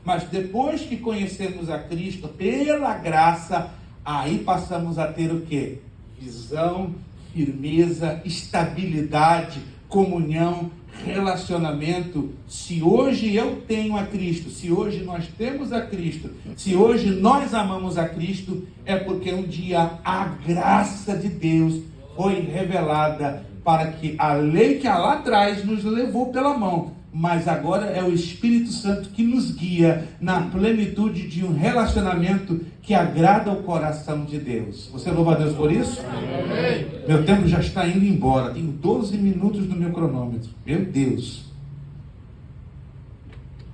mas depois que conhecemos a Cristo, pela graça, aí passamos a ter o quê? Visão, firmeza, estabilidade, comunhão, relacionamento. Se hoje eu tenho a Cristo, se hoje nós temos a Cristo, se hoje nós amamos a Cristo, é porque um dia a graça de Deus foi revelada para que a lei que lá atrás nos levou pela mão, mas agora é o Espírito Santo que nos guia na plenitude de um relacionamento que agrada o coração de Deus. Você louva a Deus por isso? Amém. Meu tempo já está indo embora. Tenho 12 minutos no meu cronômetro. Meu Deus.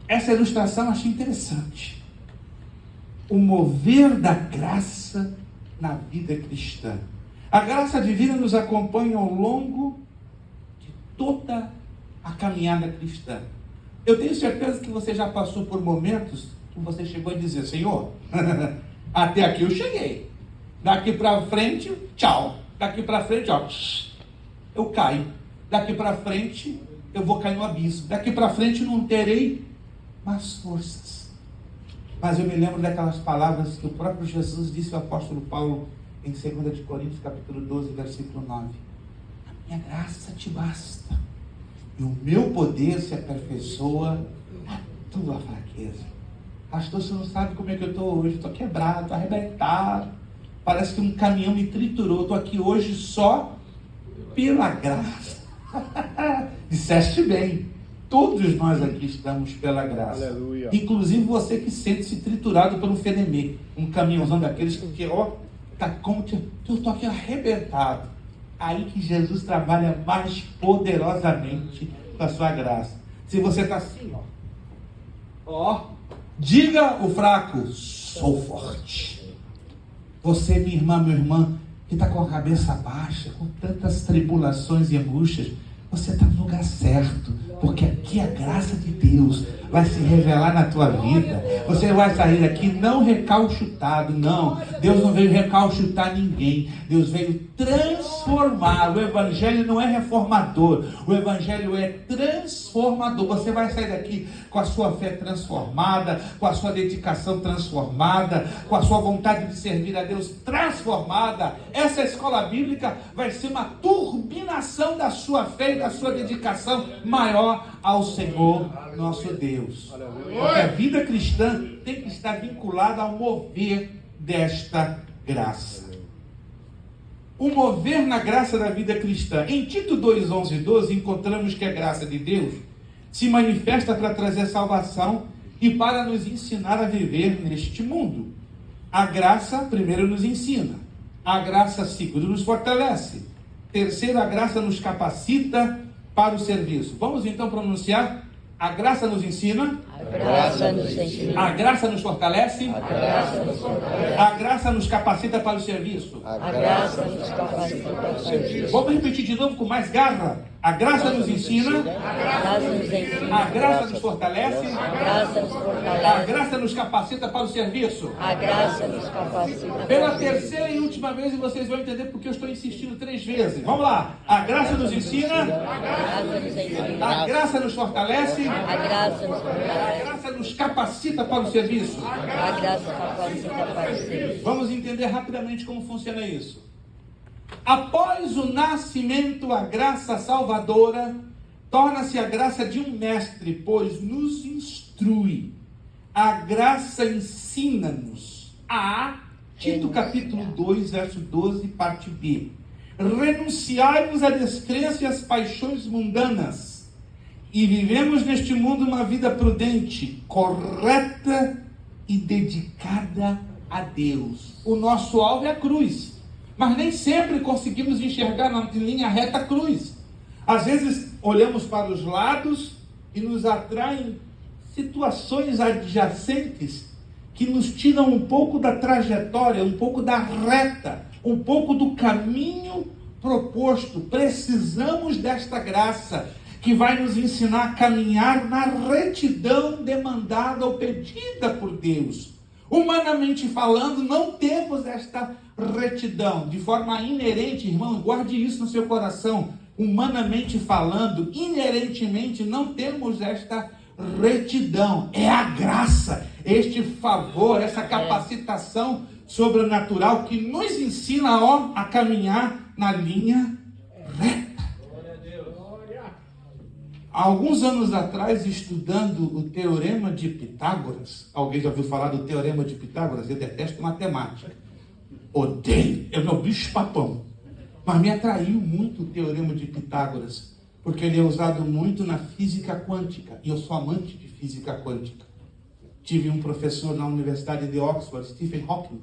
Essa ilustração eu achei interessante. O mover da graça na vida cristã. A graça divina nos acompanha ao longo de toda a caminhada cristã. Eu tenho certeza que você já passou por momentos que você chegou a dizer: Senhor, até aqui eu cheguei. Daqui para frente, tchau. Daqui para frente, ó, eu caio. Daqui para frente, eu vou cair no abismo. Daqui para frente não terei mais forças. Mas eu me lembro daquelas palavras que o próprio Jesus disse ao apóstolo Paulo em 2 de Coríntios, capítulo 12, versículo 9. A minha graça te basta. E o meu poder se aperfeiçoa na tua fraqueza. Pastor, você não sabe como é que eu estou hoje. Estou quebrado, estou arrebentado. Parece que um caminhão me triturou. Estou aqui hoje só pela graça. Disseste bem. Todos nós aqui estamos pela graça. Aleluia. Inclusive você que sente-se triturado por um fenemê. Um caminhãozão daqueles que, ó, tá como que eu estou aqui arrebentado. Aí que Jesus trabalha mais poderosamente com a sua graça. Se você está assim, ó, diga o fraco, sou forte. Você, minha irmã, meu irmão, que está com a cabeça baixa, com tantas tribulações e angústias, você está no lugar certo, porque aqui a graça de Deus vai se revelar na tua vida. Você vai sair daqui não recalchutado, não. Deus não veio recalchutar ninguém. Deus veio transformar. O Evangelho não é reformador. O Evangelho é transformador. Você vai sair daqui com a sua fé transformada, com a sua dedicação transformada, com a sua vontade de servir a Deus transformada. Essa escola bíblica vai ser uma turbinação da sua fé e da sua dedicação maior ao Senhor nosso Deus. Porque a vida cristã tem que estar vinculada ao mover desta graça. O mover na graça da vida cristã. Em Tito 2, 11 e 12, encontramos que a graça de Deus se manifesta para trazer salvação e para nos ensinar a viver neste mundo. A graça, primeiro, nos ensina. A graça, segundo, nos fortalece. Terceiro, a graça nos capacita para o serviço. Vamos então pronunciar: a graça nos ensina, A graça nos ensina. a graça nos fortalece, A graça nos fortalece. a graça nos capacita para o serviço. A graça nos capacita para o serviço. Vamos repetir de novo com mais garra. A graça nos ensina, A graça nos ensina. a graça nos fortalece, A graça nos a fortalece. graça nos capacita para o serviço. A graça nos capacita Pela para o serviço. terceira e última vez, e vocês vão entender porque eu estou insistindo 3 vezes. Vamos lá. A graça nos ensina, A graça nos ensina. a graça nos fortalece, A graça nos a fortalece. graça nos capacita para o serviço. A graça capacita para o serviço. Vamos entender rapidamente como funciona isso. Após o nascimento, a graça salvadora torna-se a graça de um mestre, pois nos instrui. A graça ensina-nos a Tito capítulo 2, verso 12, parte B. Renunciai-vos à descrença e às paixões mundanas e vivemos neste mundo uma vida prudente, correta e dedicada a Deus. O nosso alvo é a cruz, mas nem sempre conseguimos enxergar na linha reta a cruz. Às vezes olhamos para os lados e nos atraem situações adjacentes que nos tiram um pouco da trajetória, um pouco da reta, um pouco do caminho proposto. Precisamos desta graça que vai nos ensinar a caminhar na retidão demandada ou pedida por Deus. Humanamente falando, não temos esta retidão. De forma inerente, irmão, guarde isso no seu coração. Humanamente falando, inerentemente, não temos esta retidão. É a graça, este favor, essa capacitação sobrenatural que nos ensina a caminhar na linha reta. Há alguns anos atrás, estudando o Teorema de Pitágoras, alguém já ouviu falar do Teorema de Pitágoras? Eu detesto matemática. Odeio, é meu bicho papão. Mas me atraiu muito o Teorema de Pitágoras, porque ele é usado muito na física quântica, e eu sou amante de física quântica. Tive um professor na Universidade de Oxford, Stephen Hawking.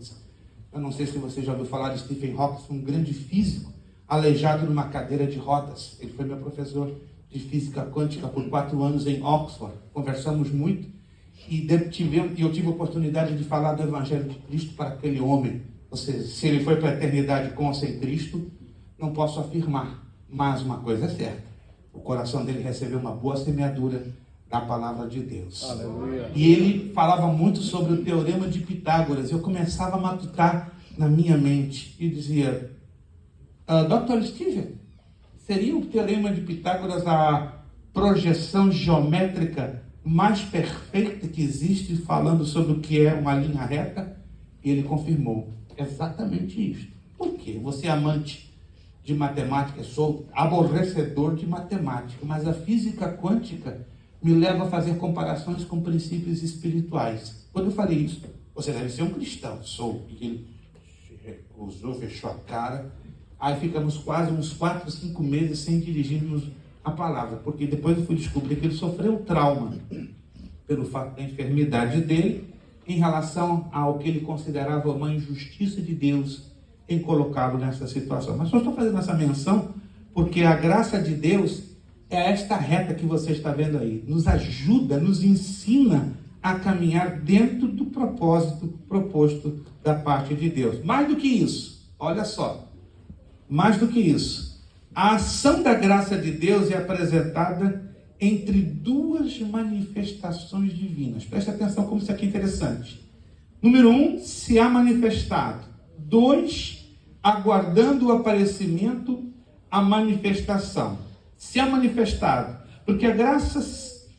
Eu não sei se você já ouviu falar de Stephen Hawking, um grande físico, aleijado numa cadeira de rodas. Ele foi meu professor de física quântica por 4 anos em Oxford. Conversamos muito e eu tive a oportunidade de falar do Evangelho de Cristo para aquele homem. Ou seja, se ele foi para a eternidade com ou sem Cristo, não posso afirmar, mas uma coisa é certa: o coração dele recebeu uma boa semeadura da palavra de Deus. Aleluia. E ele falava muito sobre o Teorema de Pitágoras. Eu começava a matutar na minha mente e dizia: Dr. Steven, seria o Teorema de Pitágoras a projeção geométrica mais perfeita que existe, falando sobre o que é uma linha reta, e ele confirmou exatamente isto. Por quê? Você é amante de matemática, sou aborrecedor de matemática, mas a física quântica me leva a fazer comparações com princípios espirituais. Quando eu falei isso, você deve ser um cristão. Sou. E ele se recusou, fechou a cara. Aí ficamos quase uns 4, 5 meses sem dirigirmos a palavra, porque depois eu fui descobrir que ele sofreu um trauma pelo fato da enfermidade dele, em relação ao que ele considerava uma injustiça de Deus em colocá-lo nessa situação. Mas só estou fazendo essa menção porque a graça de Deus é esta reta que você está vendo aí. Nos ajuda, nos ensina a caminhar dentro do propósito proposto da parte de Deus. Mais do que isso, olha só, mais do que isso, a ação da graça de Deus é apresentada entre duas manifestações divinas. Preste atenção como isso aqui é interessante. Número 1, se há manifestado. 2, aguardando o aparecimento, a manifestação. Se há manifestado, porque a graça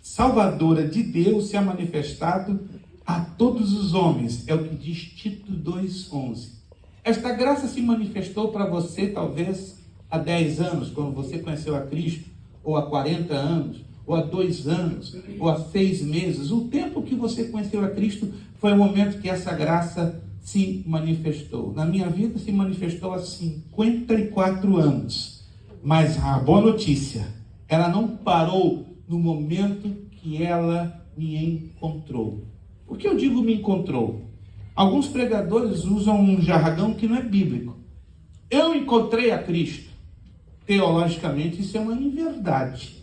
salvadora de Deus se há manifestado a todos os homens. É o que diz Tito 2,11. Esta graça se manifestou para você, talvez, há 10 anos, quando você conheceu a Cristo, ou há 40 anos, ou há 2 anos, ou há 6 meses. O tempo que você conheceu a Cristo foi o momento que essa graça se manifestou. Na minha vida se manifestou há 54 anos. Mas a boa notícia, ela não parou no momento que ela me encontrou. Por que eu digo me encontrou? Alguns pregadores usam um jargão que não é bíblico. Eu encontrei a Cristo. Teologicamente, isso é uma inverdade.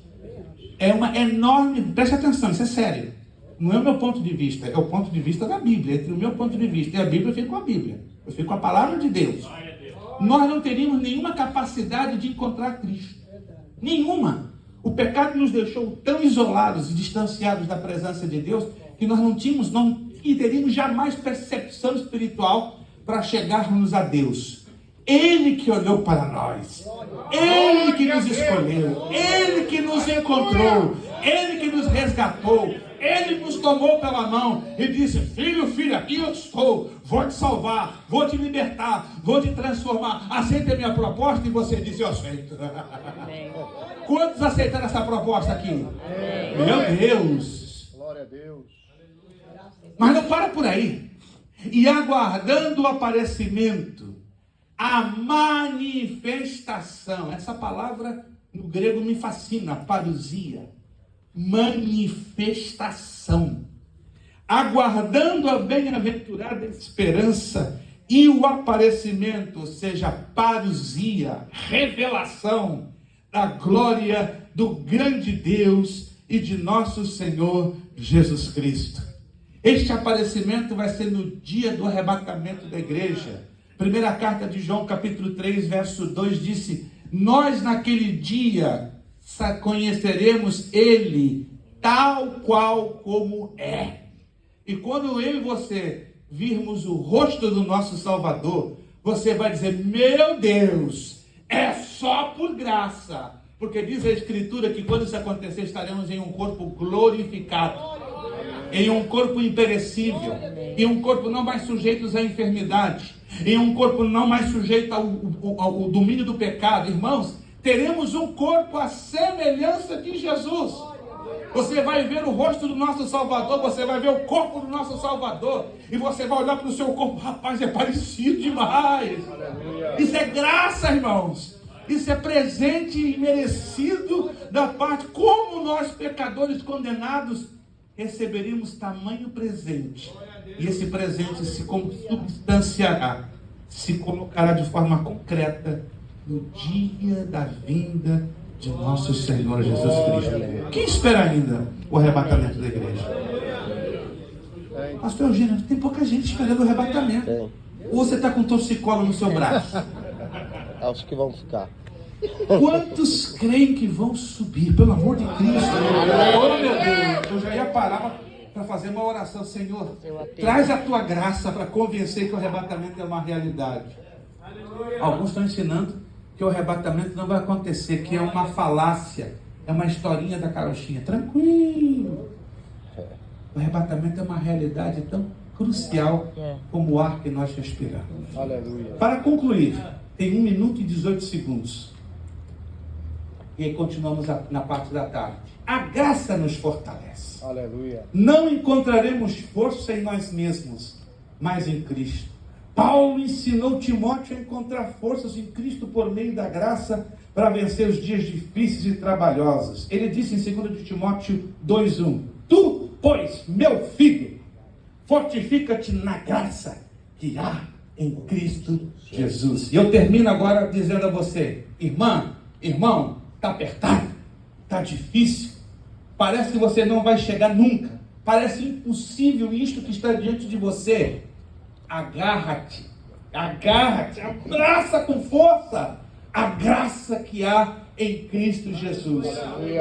É uma enorme... Preste atenção, isso é sério. Não é o meu ponto de vista, é o ponto de vista da Bíblia. Entre o meu ponto de vista e a Bíblia, eu fico com a Bíblia. Eu fico com a palavra de Deus. Nós não teríamos nenhuma capacidade de encontrar Cristo. Nenhuma. O pecado nos deixou tão isolados e distanciados da presença de Deus que nós não teríamos jamais percepção espiritual para chegarmos a Deus. Ele que olhou para nós, Ele que nos escolheu, Ele que nos encontrou, Ele que nos resgatou, Ele nos tomou pela mão e disse: filho, filha, aqui eu estou, vou te salvar, vou te libertar, vou te transformar. Aceita a minha proposta? E você disse: eu aceito. Quantos aceitaram essa proposta aqui? Meu Deus! Glória a Deus. Mas não para por aí. E aguardando o aparecimento, a manifestação. Essa palavra no grego me fascina, parousia. Manifestação. Aguardando a bem-aventurada esperança e o aparecimento, ou seja, parousia, revelação da glória do grande Deus e de nosso Senhor Jesus Cristo. Este aparecimento vai ser no dia do arrebatamento da igreja. Primeira carta de João, capítulo 3, verso 2, disse: nós naquele dia conheceremos Ele tal qual como é. E quando eu e você virmos o rosto do nosso Salvador, você vai dizer: meu Deus, é só por graça. Porque diz a Escritura que quando isso acontecer, estaremos em um corpo glorificado, em um corpo imperecível, em um corpo não mais sujeito à enfermidade, em um corpo não mais sujeito ao domínio do pecado. Irmãos, teremos um corpo à semelhança de Jesus. Você vai ver o rosto do nosso Salvador, você vai ver o corpo do nosso Salvador, e você vai olhar para o seu corpo: rapaz, é parecido demais. Isso é graça, irmãos. Isso é presente e merecido da parte. Como nós, pecadores condenados, receberíamos tamanho presente. E esse presente se substanciará, se colocará de forma concreta no dia da vinda de nosso Senhor Jesus Cristo. Quem espera ainda o arrebatamento da igreja? Pastor Eugênio, tem pouca gente esperando o arrebatamento. Ou você está com torcicolo no seu braço? Acho que vão ficar. Quantos creem que vão subir? Pelo amor de Cristo. Oh, meu Deus, eu já ia parar para fazer uma oração. Senhor, traz a tua graça para convencer que o arrebatamento é uma realidade. Alguns estão ensinando que o arrebatamento não vai acontecer, que é uma falácia, é uma historinha da carochinha. Tranquilo. O arrebatamento é uma realidade tão crucial como o ar que nós respiramos. Aleluia. Para concluir, tem 1 minuto e 18 segundos. E aí continuamos na parte da tarde. A graça nos fortalece. Aleluia. Não encontraremos força em nós mesmos, mas em Cristo. Paulo ensinou Timóteo a encontrar forças em Cristo por meio da graça para vencer os dias difíceis e trabalhosos. Ele disse em 2 de Timóteo 2:1: Tu, pois, meu filho, fortifica-te na graça que há em Cristo Jesus. E eu termino agora dizendo a você, irmã, irmão, está apertado, está difícil, parece que você não vai chegar nunca, parece impossível isto que está diante de você. Agarra-te, abraça com força a graça que há em Cristo Jesus.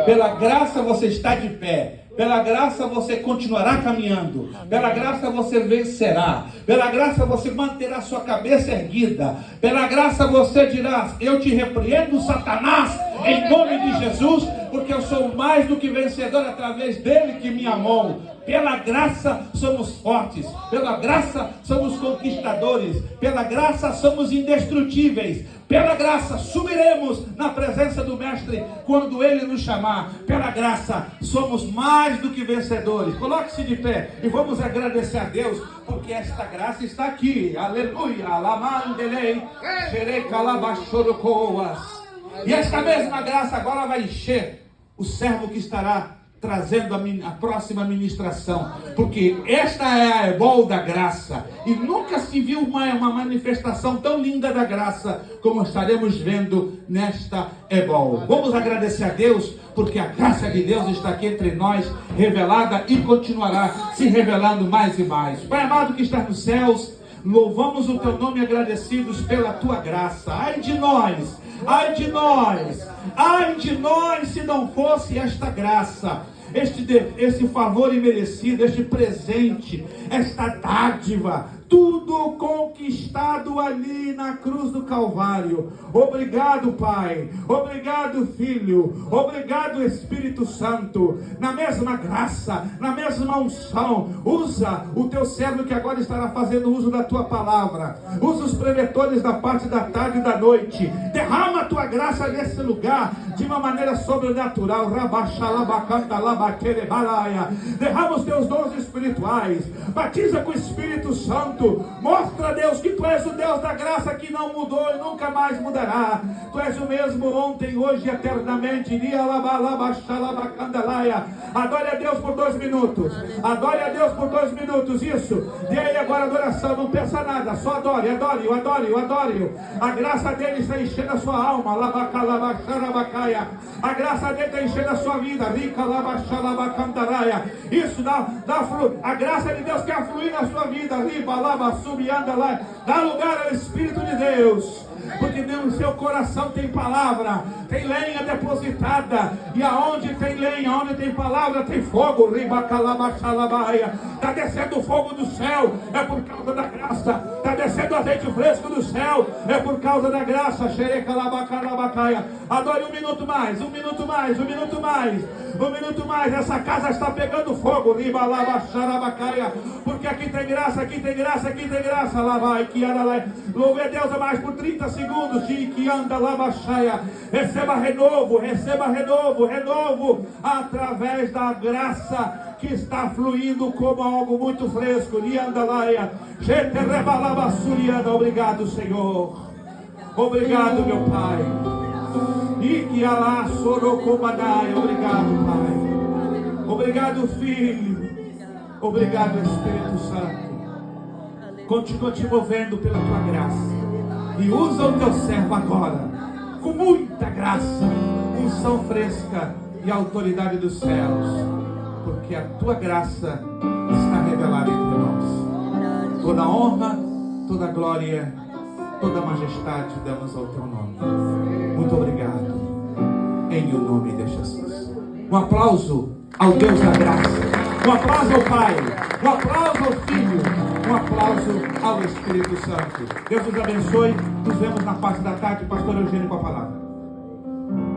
Pela graça você está de pé. Pela graça você continuará caminhando. Pela graça você vencerá. Pela graça você manterá sua cabeça erguida. Pela graça você dirá: eu te repreendo, Satanás, em nome de Jesus, porque eu sou mais do que vencedor através dele que me amou. Pela graça somos fortes. Pela graça somos conquistadores. Pela graça somos indestrutíveis. Pela graça subiremos na presença do Mestre quando Ele nos chamar. Pela graça somos mais do que vencedores. Coloque-se de pé e vamos agradecer a Deus, porque esta graça está aqui. Aleluia. Lamandelei, xerecalabachorocoas. E esta mesma graça agora vai encher o servo que estará trazendo a próxima ministração, porque esta é a ebol da graça, e nunca se viu uma manifestação tão linda da graça como estaremos vendo nesta ebol. Vamos agradecer a Deus, porque a graça de Deus está aqui entre nós, revelada e continuará se revelando mais e mais. Pai amado que está nos céus, louvamos o teu nome agradecidos pela tua graça. Ai de nós, ai de nós, ai de nós se não fosse esta graça, este favor imerecido, este presente, esta dádiva, tudo conquistado ali na cruz do Calvário. Obrigado, Pai. Obrigado, Filho. Obrigado, Espírito Santo. Na mesma graça, na mesma unção, usa o teu servo que agora estará fazendo uso da tua palavra. Usa os preletores da parte da tarde e da noite. Derrama a tua graça nesse lugar de uma maneira sobrenatural. Derrama os teus dons espirituais. Batiza com o Espírito Santo. Mostra, Deus, que tu és o Deus da graça que não mudou e nunca mais mudará. Tu és o mesmo ontem, hoje e eternamente. Adore a Deus por 2 minutos. Adore a Deus por 2 minutos. Isso. Dê aí agora adoração. Não pensa nada. Só adore, adore, adore, adore. A graça dele está enchendo a sua alma. A graça dele está enchendo a sua vida. Isso, a graça de Deus quer fluir na sua vida. Dá lugar ao Espírito de Deus, porque no seu coração tem palavra, tem lenha depositada, e aonde tem lenha, aonde tem palavra, tem fogo. Está descendo o fogo do céu, é por causa da graça. Está descendo azeite fresco do céu, é por causa da graça. Adore 1 minuto mais, 1 minuto mais, 1 minuto mais, 1 minuto mais. Essa casa está pegando fogo, porque aqui tem graça, aqui tem graça, aqui tem graça. Lá vai, louve a Deus a mais por 30 segundos. Que anda lá, baixaia. Receba renovo, receba renovo, renovo através da graça que está fluindo como algo muito fresco. Obrigado, Senhor. Obrigado, meu Pai. Obrigado, Pai. Obrigado, Filho. Obrigado, Espírito Santo. Continua te movendo pela tua graça. E usa o teu servo agora, com muita graça, unção fresca e autoridade dos céus, porque a tua graça está revelada entre nós. Toda honra, toda glória, toda majestade damos ao teu nome. Muito obrigado, em o nome de Jesus. Um aplauso ao Deus da graça. Um aplauso ao Pai. Um aplauso ao Filho. Um aplauso ao Espírito Santo. Deus nos abençoe. Nos vemos na parte da tarde. Pastor Eugênio com a palavra.